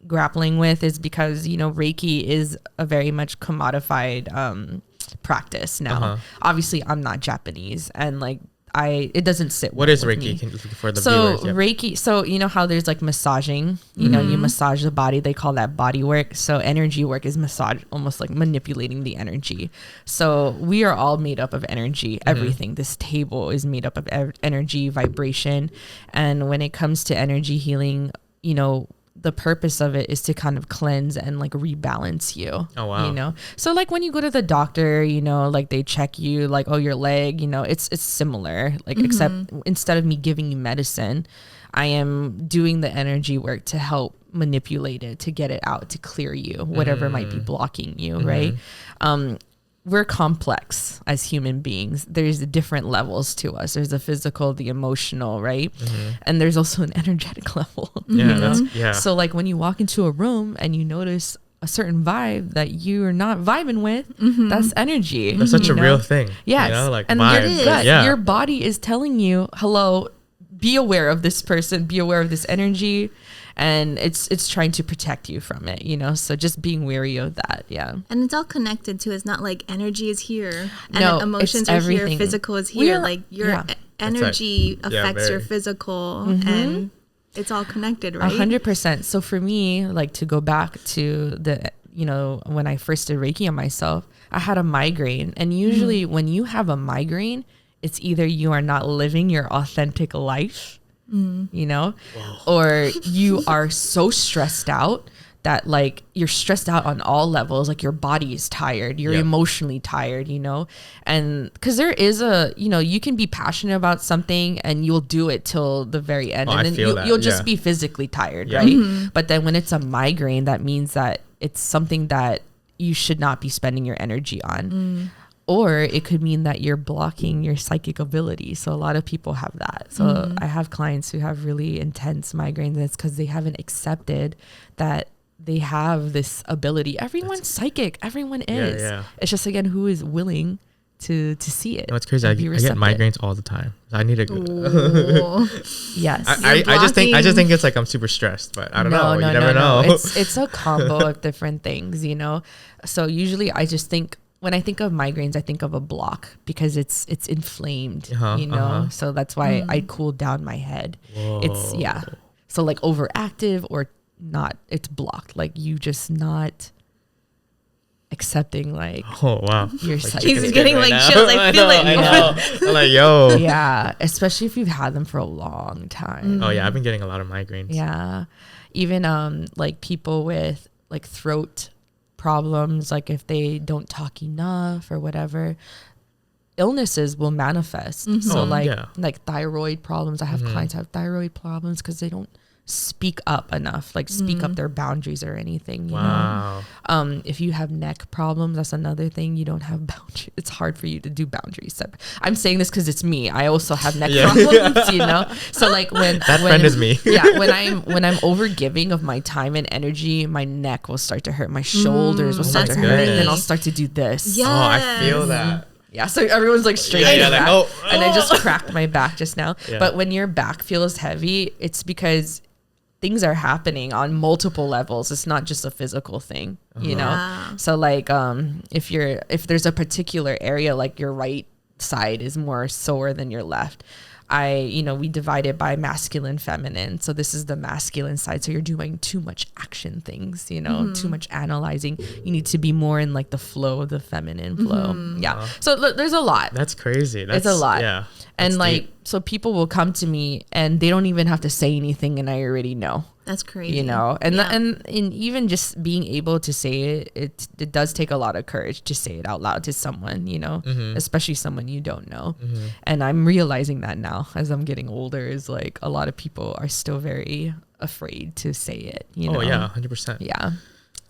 grappling with, is because, you know, Reiki is a very much commodified practice now. Obviously, I'm not Japanese, and like it doesn't sit. What is Reiki for the viewers? Reiki, so you know how there's like massaging, you know, you massage the body, they call that body work. So energy work is massage, almost like manipulating the energy. So we are all made up of energy, everything. This table is made up of energy, vibration. And when it comes to energy healing, you know, the purpose of it is to kind of cleanse and like rebalance you. Oh, wow. You know, so like when you go to the doctor, you know, like they check you, like, oh, your leg, you know, it's similar, like except instead of me giving you medicine, I am doing the energy work to help manipulate it, to get it out, to clear you, whatever might be blocking you, right? We're complex as human beings. There's different levels to us. There's the physical, the emotional, right? And there's also an energetic level. So like when you walk into a room and you notice a certain vibe that you're not vibing with, that's energy. That's such a real thing. Yes. You know, like and vibes. Your body is telling you, hello, be aware of this person, be aware of this energy. And it's trying to protect you from it, you know? So just being wary of that, And it's all connected too. It's not like energy is here and no, emotions are everything. here, physical is here. Like energy affects your physical, and it's all connected, right? 100%. So for me, like to go back to the, when I first did Reiki on myself, I had a migraine. And usually when you have a migraine, it's either you are not living your authentic life, or you are so stressed out that like you're stressed out on all levels. Like your body is tired, you're emotionally tired, and because there is you can be passionate about something and you'll do it till the very end, and then you'll just be physically tired, right? But then when it's a migraine, that means that it's something that you should not be spending your energy on. Or it could mean that you're blocking your psychic ability. So a lot of people have that. So I have clients who have really intense migraines, and it's because they haven't accepted that they have this ability. Everyone's psychic. Everyone is. It's just, again, who is willing to see it. It's crazy. I get migraines all the time. I need to. Yes. I just think it's like I'm super stressed, but I don't know. You never know. It's a combo of different things, So usually I just think, when I think of migraines, I think of a block because it's inflamed, So that's why I cool down my head. Whoa. It's So like overactive or not, it's blocked. Like you just not accepting like your psyche. He's getting like chills. I feel it. I know. I'm like, yo. Yeah, especially if you've had them for a long time. Oh yeah, I've been getting a lot of migraines. Yeah, even like people with like throat problems, like if they don't talk enough or whatever, illnesses will manifest. So like thyroid problems. I have clients who have thyroid problems because they don't speak up enough, like speak up their boundaries or anything, you know. If you have neck problems, that's another thing. You don't have boundaries. It's hard for you to do boundaries. I'm saying this because it's me. I also have neck problems, So like when friend is me. when I'm over giving of my time and energy, my neck will start to hurt, my shoulders will start to hurt, and then I'll start to do this. Yes. Oh, I feel that. Yeah, so everyone's like straight back, like, and I just cracked my back just now. But when your back feels heavy, it's because things are happening on multiple levels. It's not just a physical thing, you know? So like, if there's a particular area, like your right side is more sore than your left, we divide it by masculine, feminine. So this is the masculine side. So you're doing too much action things, too much analyzing. You need to be more in like the flow, the feminine flow. Yeah. So there's a lot. That's crazy. It's a lot. Yeah. And like, so people will come to me and they don't even have to say anything, and I already know. That's crazy. And even just being able to say it does take a lot of courage to say it out loud to someone, especially someone you don't know. And I'm realizing that now as I'm getting older, is like a lot of people are still very afraid to say it, Oh yeah, 100%. Yeah.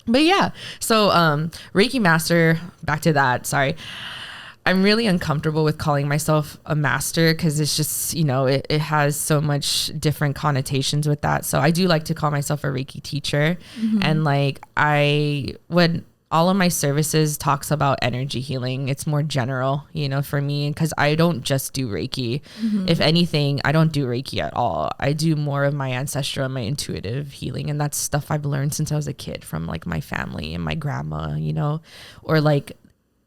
But yeah, so Reiki master, back to that, sorry. I'm really uncomfortable with calling myself a master because it's just, it has so much different connotations with that. So I do like to call myself a Reiki teacher. And like when all of my services talks about energy healing, it's more general, for me, because I don't just do Reiki. If anything, I don't do Reiki at all. I do more of my ancestral and my intuitive healing. And that's stuff I've learned since I was a kid from like my family and my grandma, or like,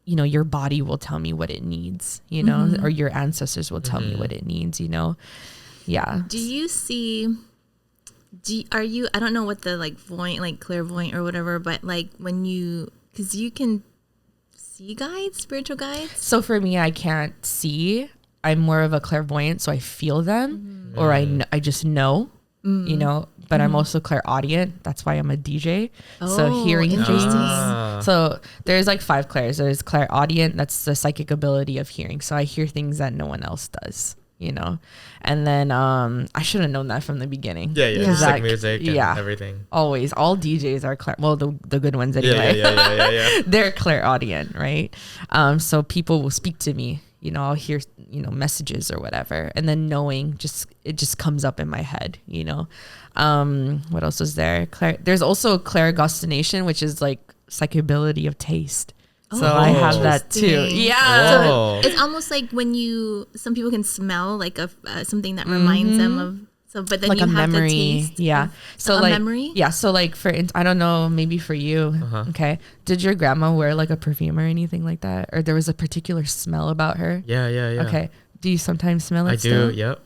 your body will tell me what it needs, or your ancestors will tell me what it needs, Yeah. Do you see, are you, I don't know what the like voyant, like clairvoyant or whatever, but like because you can see guides, spiritual guides? So for me, I can't see. I'm more of a clairvoyant, so I feel them, or I just know, but I'm also clairaudient. That's why I'm a DJ. So hearing things. So there's like 5 clairs. There's clairaudient. That's the psychic ability of hearing. So I hear things that no one else does, And then I should have known that from the beginning. Yeah. It's like music and everything. Always. All DJs are the good ones anyway. Yeah. They're clairaudient, right? So people will speak to me. I'll hear, messages or whatever. And then knowing it just comes up in my head, What else is there? There's also clairgustination, which is like psychic ability of taste. So I have that too. Yeah. So it's almost like when some people can smell like something that reminds them of. So, but then like you have memory, the taste. Yeah. So like memory. Yeah. So like I don't know, maybe for you. Okay. Did your grandma wear like a perfume or anything like that, or there was a particular smell about her? Yeah. Okay. Do you sometimes smell it? I still? do. Yep.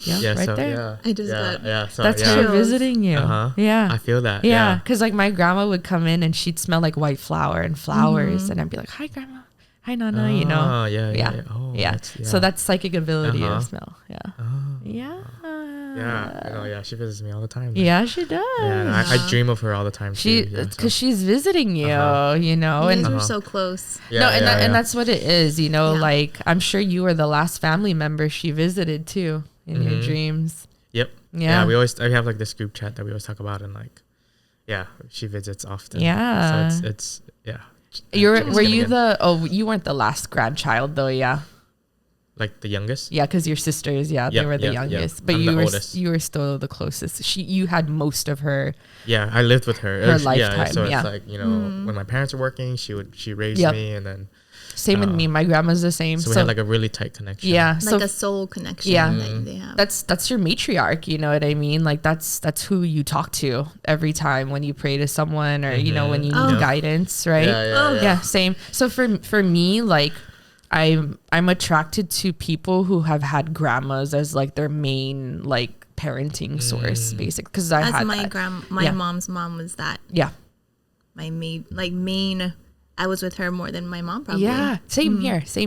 Yeah, right so, there. Yeah. I just got So, that's yeah. her visiting you. Yeah. I feel that. Yeah, because like my grandma would come in and she'd smell like white flower and flowers, and I'd be like, "Hi, grandma. Hi, Nana." You know. Yeah. Oh, yeah. So that's psychic ability of smell. Yeah. Yeah. Yeah. She visits me all the time. Yeah, she does. Yeah, I dream of her all the time. Because she's visiting you, you know, You and guys are so close. And that's what it is, you know. Like I'm sure you were the last family member she visited too in your dreams. Yep. Yeah. We have like this group chat that we always talk about, and like, she visits often. Yeah. So it's You weren't the last grandchild though, yeah. Like the youngest? Yeah, because your sisters, they were the youngest. But you were still the closest. You had most of her. Yeah, I lived with her. Her lifetime. Yeah, so it's like, you know, when my parents were working, she raised me, and then. Same with me. My grandma's the same. So we had like a really tight connection. Yeah, like a soul connection. Yeah, like they have. That's your matriarch. You know what I mean? Like that's who you talk to every time when you pray to someone, or you know, when you need guidance, right? Yeah, same. So for me, like. I'm attracted to people who have had grandmas as like their main like parenting source, basically. Because I had my mom's mom was that. Yeah, my main. I was with her more than my mom probably. Yeah, same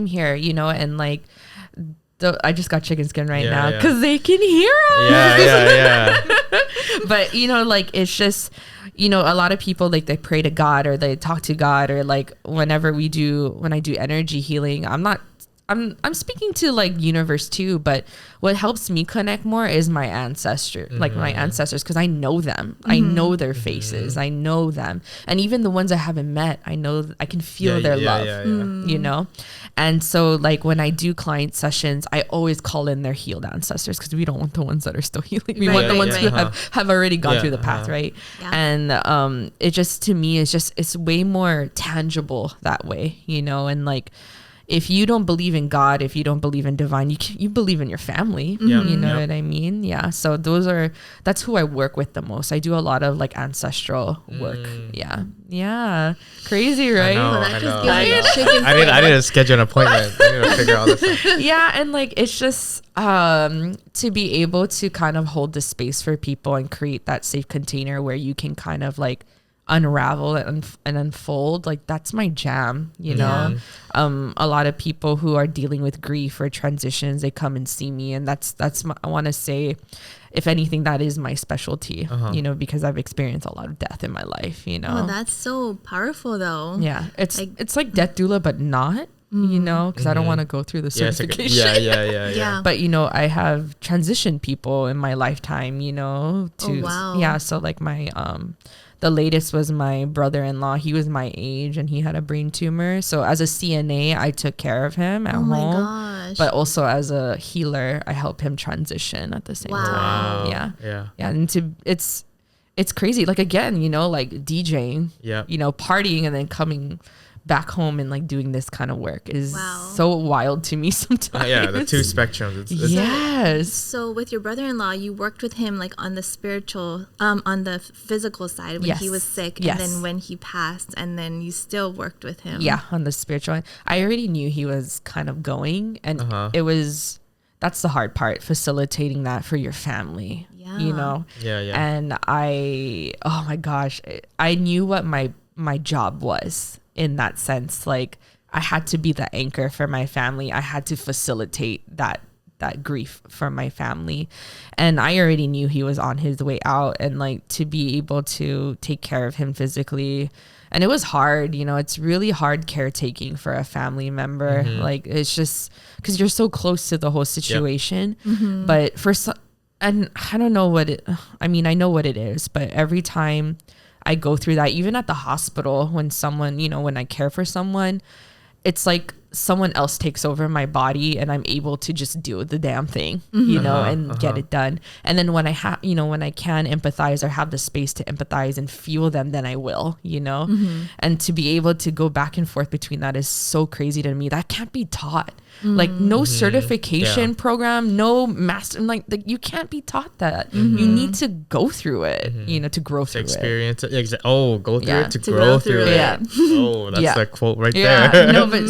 here. You know, and like. I just got chicken skin right now because they can hear us. Yeah. But you know, like it's just, you know, a lot of people like they pray to God or they talk to God, or like when I do energy healing, I'm speaking to like universe too, but what helps me connect more is my like my ancestors, because I know them. I know their faces. I know them. And even the ones I haven't met, I can feel their love, you know? And so like when I do client sessions, I always call in their healed ancestors, because we don't want the ones that are still healing. We want the ones who have already gone through the path, right? Yeah. And it just, to me, it's way more tangible that way, you know? And like, if you don't believe in God, if you don't believe in divine, you believe in your family. You know what I mean? Yeah. So that's who I work with the most. I do a lot of like ancestral work. Yeah. Crazy, right? I need to schedule an appointment. I need to figure all this out. Yeah. And like, it's just to be able to kind of hold the space for people and create that safe container where you can kind of like unravel and unfold, like that's my jam, you know. A lot of people who are dealing with grief or transitions, they come and see me, and that's I want to say, if anything, that is my specialty, you know, because I've experienced a lot of death in my life, you know. Oh, that's so powerful though. Yeah, it's like death doula, but not, you know, because I don't want to go through the certification. Yeah. But you know, I have transitioned people in my lifetime, you know, to so like my the latest was my brother-in-law. He was my age and he had a brain tumor. So as a CNA, I took care of him at home. Oh my gosh. But also as a healer, I helped him transition at the same time. Yeah. And it's crazy. Like again, you know, like DJing, you know, partying and then coming back home and like doing this kind of work is so wild to me sometimes. The two spectrums. Yes. So with your brother-in-law, you worked with him like on the spiritual, on the physical side when he was sick, and then when he passed, and then you still worked with him. Yeah, on the spiritual. I already knew he was kind of going, and that's the hard part, facilitating that for your family. You know. And oh my gosh, I knew what my job was. In that sense, like I had to be the anchor for my family. I had to facilitate that grief for my family, and I already knew he was on his way out, and like to be able to take care of him physically, and it was hard, you know. It's really hard caretaking for a family member. Like it's just because you're so close to the whole situation. But and I don't know I know what it is, but every time I go through that, even at the hospital, when someone, you know, when I care for someone, it's like someone else takes over my body and I'm able to just do the damn thing, you know, and get it done. And then when I have, you know, when I can empathize or have the space to empathize and feel them, then I will, you know. And to be able to go back and forth between that is so crazy to me. That can't be taught. Like no certification program, no master, like you can't be taught that. You need to go through it, you know, to grow through experience it. Oh, go through it to grow through it. Yeah. Oh, that's the quote right there. No, but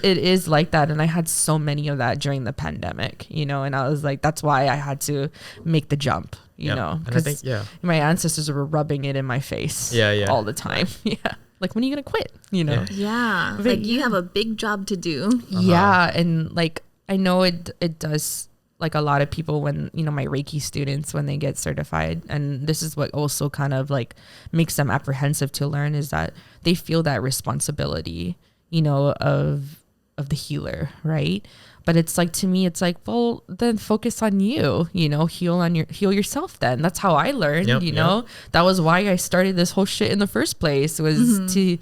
it is like that. And I had so many of that during the pandemic, you know, and I was like, that's why I had to make the jump, you know, because my ancestors were rubbing it in my face all the time. Yeah. Like, when are you going to quit? You know? Yeah. But like, you have a big job to do. Yeah. And like, I know it does, like, a lot of people when, you know, my Reiki students, when they get certified, and this is what also kind of like makes them apprehensive to learn, is that they feel that responsibility, you know, of the healer, right? But it's like, to me, it's like, well, then focus on you, you know, heal yourself then. That's how I learned, you know. That was why I started this whole shit in the first place, was to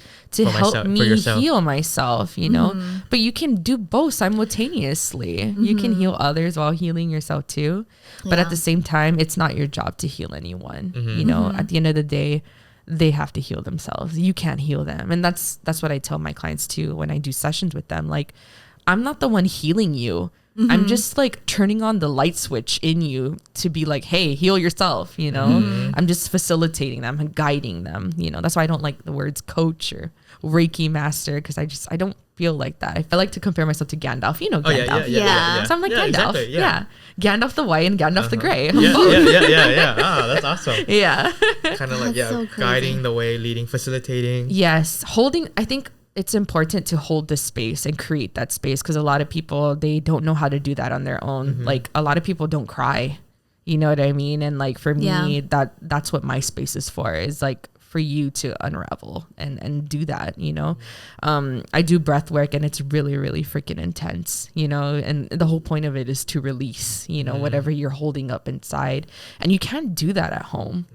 help me heal myself, you know. But you can do both simultaneously. You can heal others while healing yourself too. But at the same time, it's not your job to heal anyone, you know. At the end of the day, they have to heal themselves. You can't heal them. And that's what I tell my clients too when I do sessions with them. Like, I'm not the one healing you. I'm just like turning on the light switch in you to be like, hey, heal yourself, you know. I'm just facilitating them and guiding them, you know. That's why I don't like the words coach or Reiki master, because I don't feel like that. I like to compare myself to Gandalf, you know. Gandalf. So I'm like Gandalf. Exactly, Gandalf the white and Gandalf the gray. Ah, that's awesome. Yeah. Kind of like, so guiding the way, leading, facilitating. Yes. I think it's important to hold the space and create that space, because a lot of people, they don't know how to do that on their own. Like, a lot of people don't cry, you know what I mean? And like, for me, that's what my space is for, is like for you to unravel and do that, you know. I do breath work, and it's really, really freaking intense, you know, and the whole point of it is to release, you know, whatever you're holding up inside. And you can't do that at home.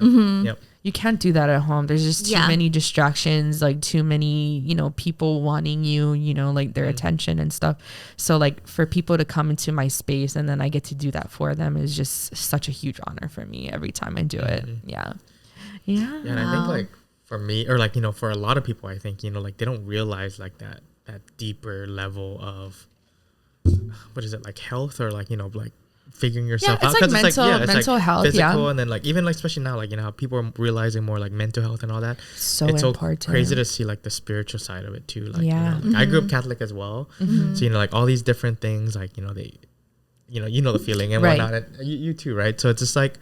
You can't do that at home. There's just too many distractions, like too many, you know, people wanting you, you know, like their attention and stuff. So like, for people to come into my space and then I get to do that for them is just such a huge honor for me every time I do it. Yeah. And I think, like, for me, or like, you know, for a lot of people, I think, you know, like, they don't realize like that deeper level of, what is it, like health, or like, you know, like figuring yourself out, because it's like mental health, physical, and then like, even like, especially now, like, you know, how people are realizing more like mental health and all that. So it's important. So crazy to see like the spiritual side of it too. Like, you know, like, I grew up Catholic as well, so, you know, like, all these different things, like, you know, they, you know the feeling and whatnot, and you too, right? So it's just like,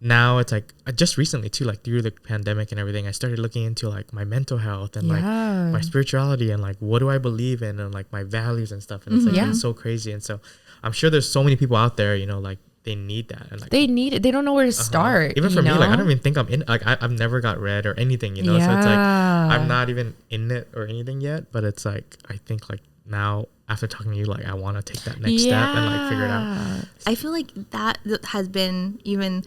now it's like, just recently too, like through the pandemic and everything, I started looking into like my mental health and like my spirituality, and like, what do I believe in, and like my values and stuff. And it's like, it's so crazy. And so I'm sure there's so many people out there, you know, like, they need that, and like, they need it. They don't know where to start. Even for me, like, I don't even think I'm in, like, I've never got read or anything, you know. So it's like, I'm not even in it or anything yet, but it's like, I think like now, after talking to you, like, I want to take that next step and like figure it out. I feel like that has been, even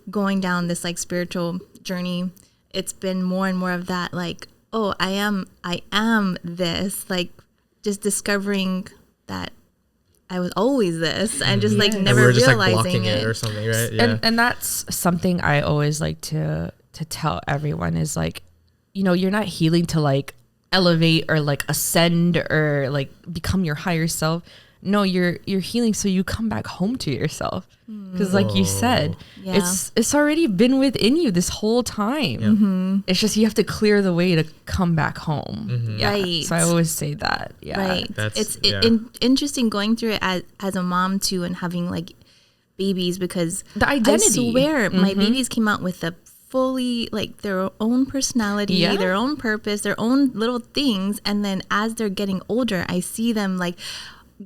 going down this like spiritual journey, it's been more and more of that, like, oh, I am this, like, just discovering that I was always this, and just like never just realizing like blocking it or something, right? And that's something I always like to tell everyone, is like, you know, you're not healing to like elevate or like ascend or like become your higher self. No, you're healing so you come back home to yourself, because like you said, it's already been within you this whole time. It's just, you have to clear the way to come back home. Right. So I always say that. Right. It's interesting going through it as a mom too, and having like babies, because the identity, I swear my babies came out with a fully like their own personality, their own purpose, their own little things. And then as they're getting older, I see them like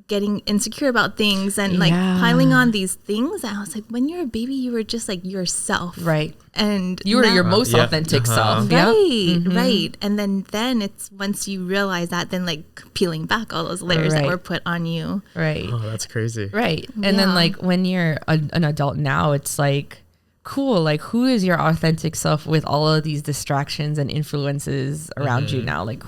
getting insecure about things and like piling on these things. And I was like, when you're a baby, you were just like yourself, right? And you were your most authentic self, right? And then it's, once you realize that, then like peeling back all those layers that were put on you, right? Oh, that's crazy, right? And then like when you're an adult now, it's like, cool, like, who is your authentic self with all of these distractions and influences around you now? Like,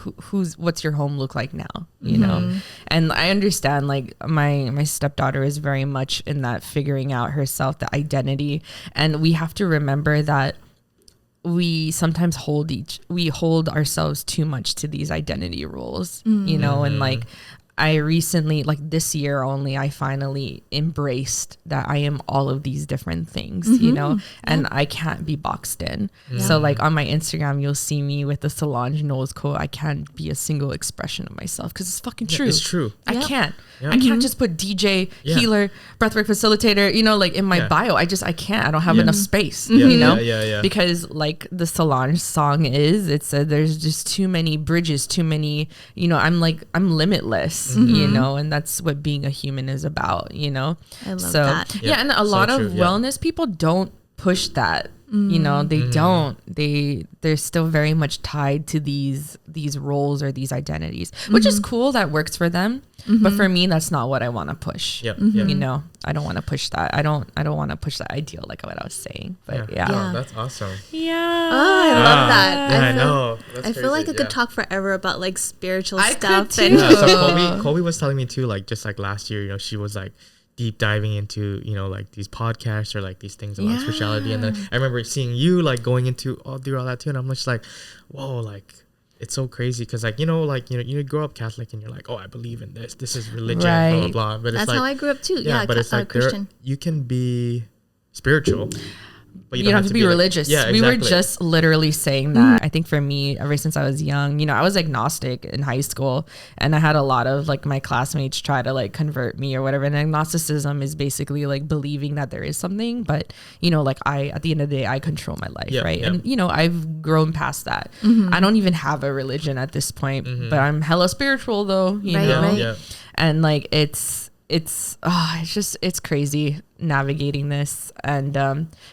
what's your home look like now, you know? And I understand, like, my stepdaughter is very much in that figuring out herself, the identity. And we have to remember that we sometimes hold ourselves too much to these identity roles, you know, and like, I recently, like this year only, I finally embraced that I am all of these different things, you know, and I can't be boxed in. So like on my Instagram, you'll see me with the Solange Knowles quote, I can't be a single expression of myself, because it's fucking true. It's true. I can't. I can't just put DJ, healer, breathwork facilitator, you know, like in my bio. I can't. I don't have enough space, you know, because like the Solange song is, it said there's just too many bridges, too many, you know, I'm limitless. You know, and that's what being a human is about, you know. I love that. Yeah, and a lot of wellness people don't push that. You know, they don't. They're still very much tied to these roles or these identities, which is cool. That works for them. But for me, that's not what I want to push. You know, I don't want to push that. I don't want to push that ideal, like what I was saying. But Oh, that's awesome. Yeah. Oh, I love that. Yeah, I know. I feel like I could talk forever about like spiritual stuff. Could too. So Kolby was telling me too, like just like last year, you know, she was like deep diving into, you know, like these podcasts or like these things about spirituality. And then I remember seeing you like going into all that too. And I'm just like, whoa, like it's so crazy. Cause like, you know, you grow up Catholic and you're like, oh, I believe in this. This is religion, blah, blah, blah. But that's it's like, how I grew up too. Yeah, but it's like Christian. You can be spiritual, but you don't have to be religious. Like, we were just literally saying that. I think for me, ever since I was young, you know, I was agnostic in high school, and I had a lot of like my classmates try to like convert me or whatever. And agnosticism is basically like believing that there is something, but you know, like at the end of the day, I control my life, right? And you know, I've grown past that. I don't even have a religion at this point, but I'm hella spiritual though, you know? And like it's crazy navigating this. And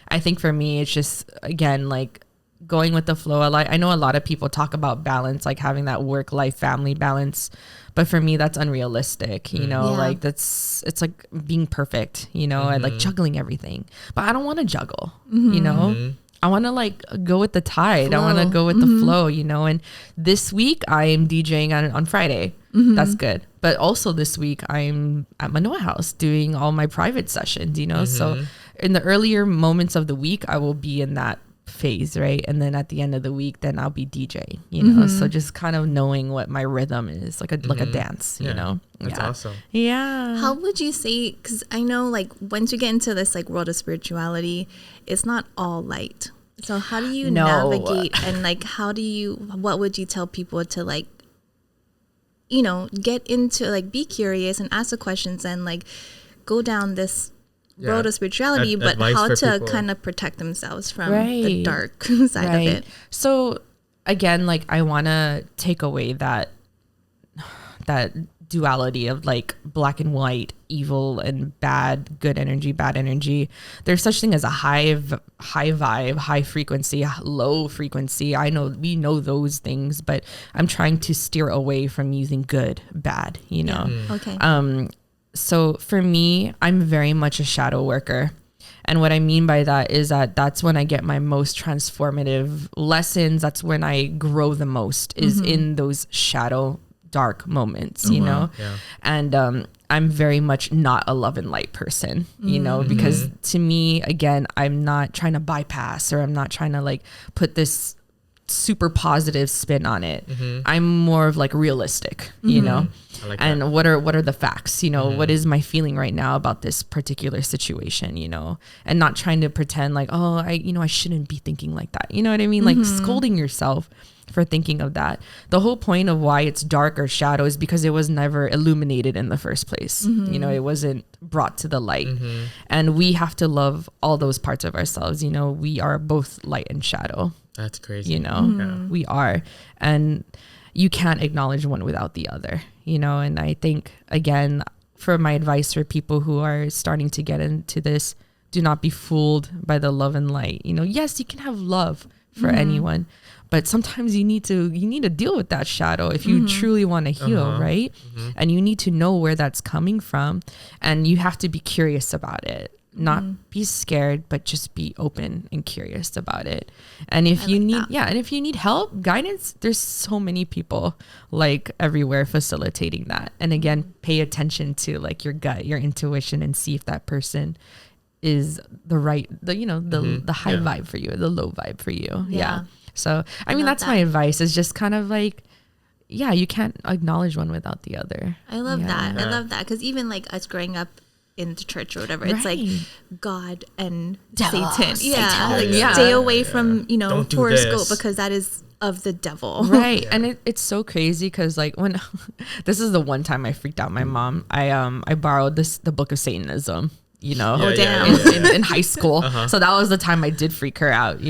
I think for me, it's just, again, like going with the flow. I know a lot of people talk about balance, like having that work-life family balance, but for me, that's unrealistic, you know, like it's like being perfect, you know, and like juggling everything, but I don't want to juggle, you know. I want to like go with the tide. I want to go with the flow, you know. And this week I am DJing on Friday. That's good. But also this week I'm at Manoa House doing all my private sessions, you know. So in the earlier moments of the week, I will be in that phase, right? And then at the end of the week, then I'll be DJing, you know. So just kind of knowing what my rhythm is, like a dance, you know. That's awesome. Yeah. How would you say, because I know like once you get into this like world of spirituality, it's not all light. So how do you navigate, and like what would you tell people to like, you know, get into, like, be curious and ask the questions and like go down this road of spirituality, but how to kind of protect themselves from the dark side of it. So again, like I want to take away that duality of like black and white, evil and bad, good energy, bad energy. There's such thing as a high vibe, high frequency, low frequency. We know those things, but I'm trying to steer away from using good, bad, you know. So for me, I'm very much a shadow worker. And what I mean by that is that's when I get my most transformative lessons. That's when I grow the most, is in those shadow dark moments, you know. And I'm very much not a love and light person, you know, because to me, again, I'm not trying to bypass, or I'm not trying to like put this super positive spin on it. I'm more of like realistic, you know. And what are the facts, you know, what is my feeling right now about this particular situation, you know, and not trying to pretend like, oh, I shouldn't be thinking like that, you know what I mean? Like scolding yourself for thinking of that. The whole point of why it's dark or shadow is because it was never illuminated in the first place. You know, it wasn't brought to the light. And we have to love all those parts of ourselves. You know, we are both light and shadow. That's crazy. You know, we are. And you can't acknowledge one without the other, you know. And I think, again, for my advice for people who are starting to get into this, do not be fooled by the love and light. You know, yes, you can have love for anyone, but sometimes you need to deal with that shadow if you truly want to heal, right? And you need to know where that's coming from, and you have to be curious about it. Not be scared, but just be open and curious about it. And if you need help, guidance, there's so many people like everywhere facilitating that. And again, pay attention to like your gut, your intuition, and see if that person is the high vibe for you, the low vibe for you. So I mean, that's my advice, is just kind of like yeah, you can't acknowledge one without the other. I love that. I love that. Because even like us growing up in the church or whatever, it's like God and Satan. Yeah. Stay away from, Don't do horoscope this. because that is of the devil. Right. And it's so crazy because like when this is the one time I freaked out my mom. I borrowed the book of Satanism, in high school. So that was the time I did freak her out,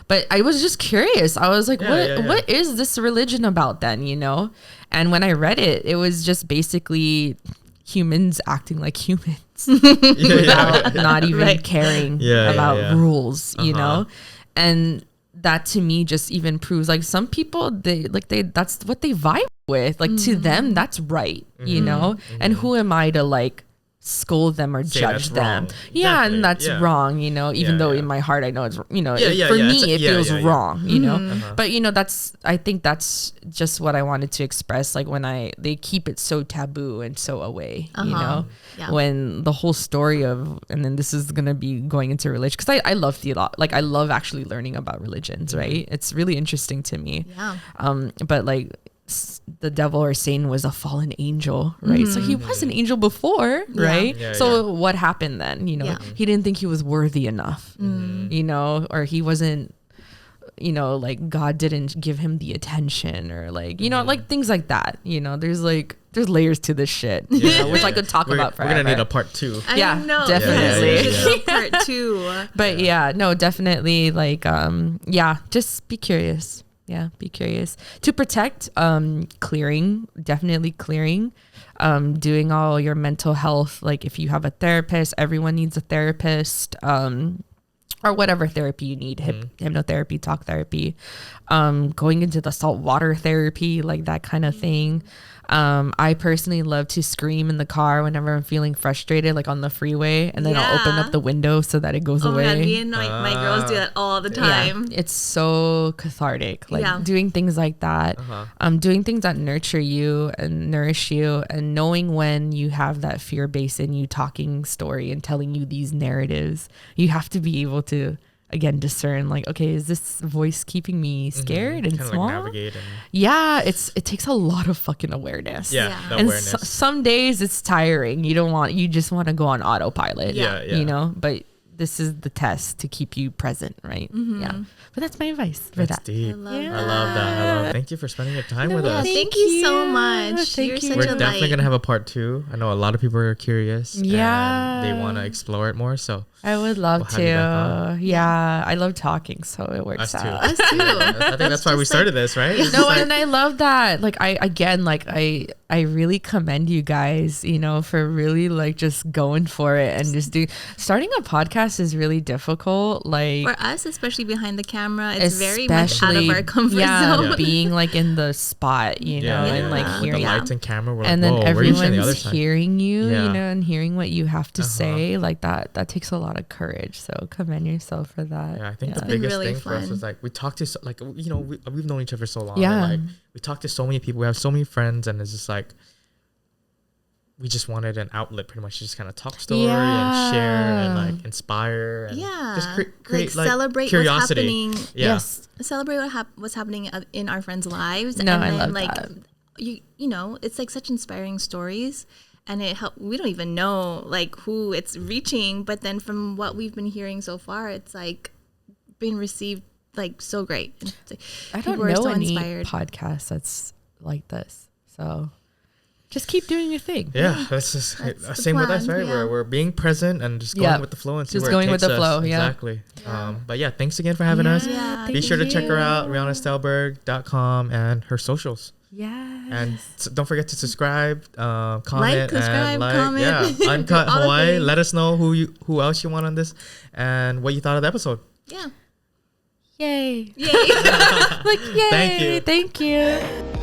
but I was just curious. I was like, what is this religion about then, And when I read it, it was just basically humans acting like humans without not even caring about rules, and that to me just even proves like some people that's what they vibe with, like to them that's right, and who am I to like scold them or judge them? And that's wrong, even though in my heart I know it's for me it feels wrong, but I think that's just what I wanted to express, like when they keep it so taboo and so away, when the whole story of, and then this is gonna be going into religion because I love theology, like I love actually learning about religions, right? It's really interesting to me, but like the devil or Satan was a fallen angel, right? So he was an angel before, right? So what happened then? He didn't think he was worthy enough, or he wasn't, like God didn't give him the attention, or like, like things like that. There's layers to this shit, which I could talk about forever. We're gonna need a part 2. I know, definitely. Part 2. But definitely, like, just be curious. Yeah, be curious. To protect, definitely clearing, doing all your mental health. Like if you have a therapist, everyone needs a therapist, or whatever therapy you need, hypnotherapy, talk therapy, going into the saltwater therapy, like that kind of thing. I personally love to scream in the car whenever I'm feeling frustrated, like on the freeway, and then I'll open up the window so that it goes away. God, me and my girls do that all the time. It's so cathartic, like doing things like that, doing things that nurture you and nourish you, and knowing when you have that fear base in you talking story and telling you these narratives. You have to be able to again discern, like, okay, is this voice keeping me scared and small? Like navigate it takes a lot of fucking awareness. And some days it's tiring. You just want to go on autopilot. But this is the test to keep you present, right? But that's my advice for that. Deep. I love that. Thank you for spending your time with us. Thank you so much. You're such We're definitely gonna have a part 2. I know a lot of people are curious. And they want to explore it more. So I would love to. I love talking, so it works out. Us too. I think that's why we started this, right? And I love that. Like I really commend you guys, for really like just going for it and just starting a podcast is really difficult. Like for us, especially behind the camera, it's very much out of our comfort zone. Being like in the spot, and like hearing the lights and camera, we're and like, then everyone's the hearing you, and hearing what you have to say, like that takes a lot of courage. So commend yourself for that. I think the biggest thing for us is like we talk to we've known each other for so long. And like we talk to so many people. We have so many friends, and it's just like we just wanted an outlet, pretty much, to just kind of talk story and share and like inspire and just create like celebrate curiosity. What's happening. Celebrate what's happening in our friends' lives. And I then love like that. It's like such inspiring stories. And we don't even know like who it's reaching, but then from what we've been hearing so far, it's like being received like so great. I don't know any podcast that's like this, so just keep doing your thing. That's just same with us, right? We're being present and just going with the flow and see where it takes us. Exactly. But thanks again for having us. Be sure to check her out, RIANASTELLBURG.com, and her socials. And don't forget to subscribe, comment, comment. Uncut Hawaii. Let us know who else you want on this and what you thought of the episode. Yay. Yay. Like, yay. Thank you. Thank you.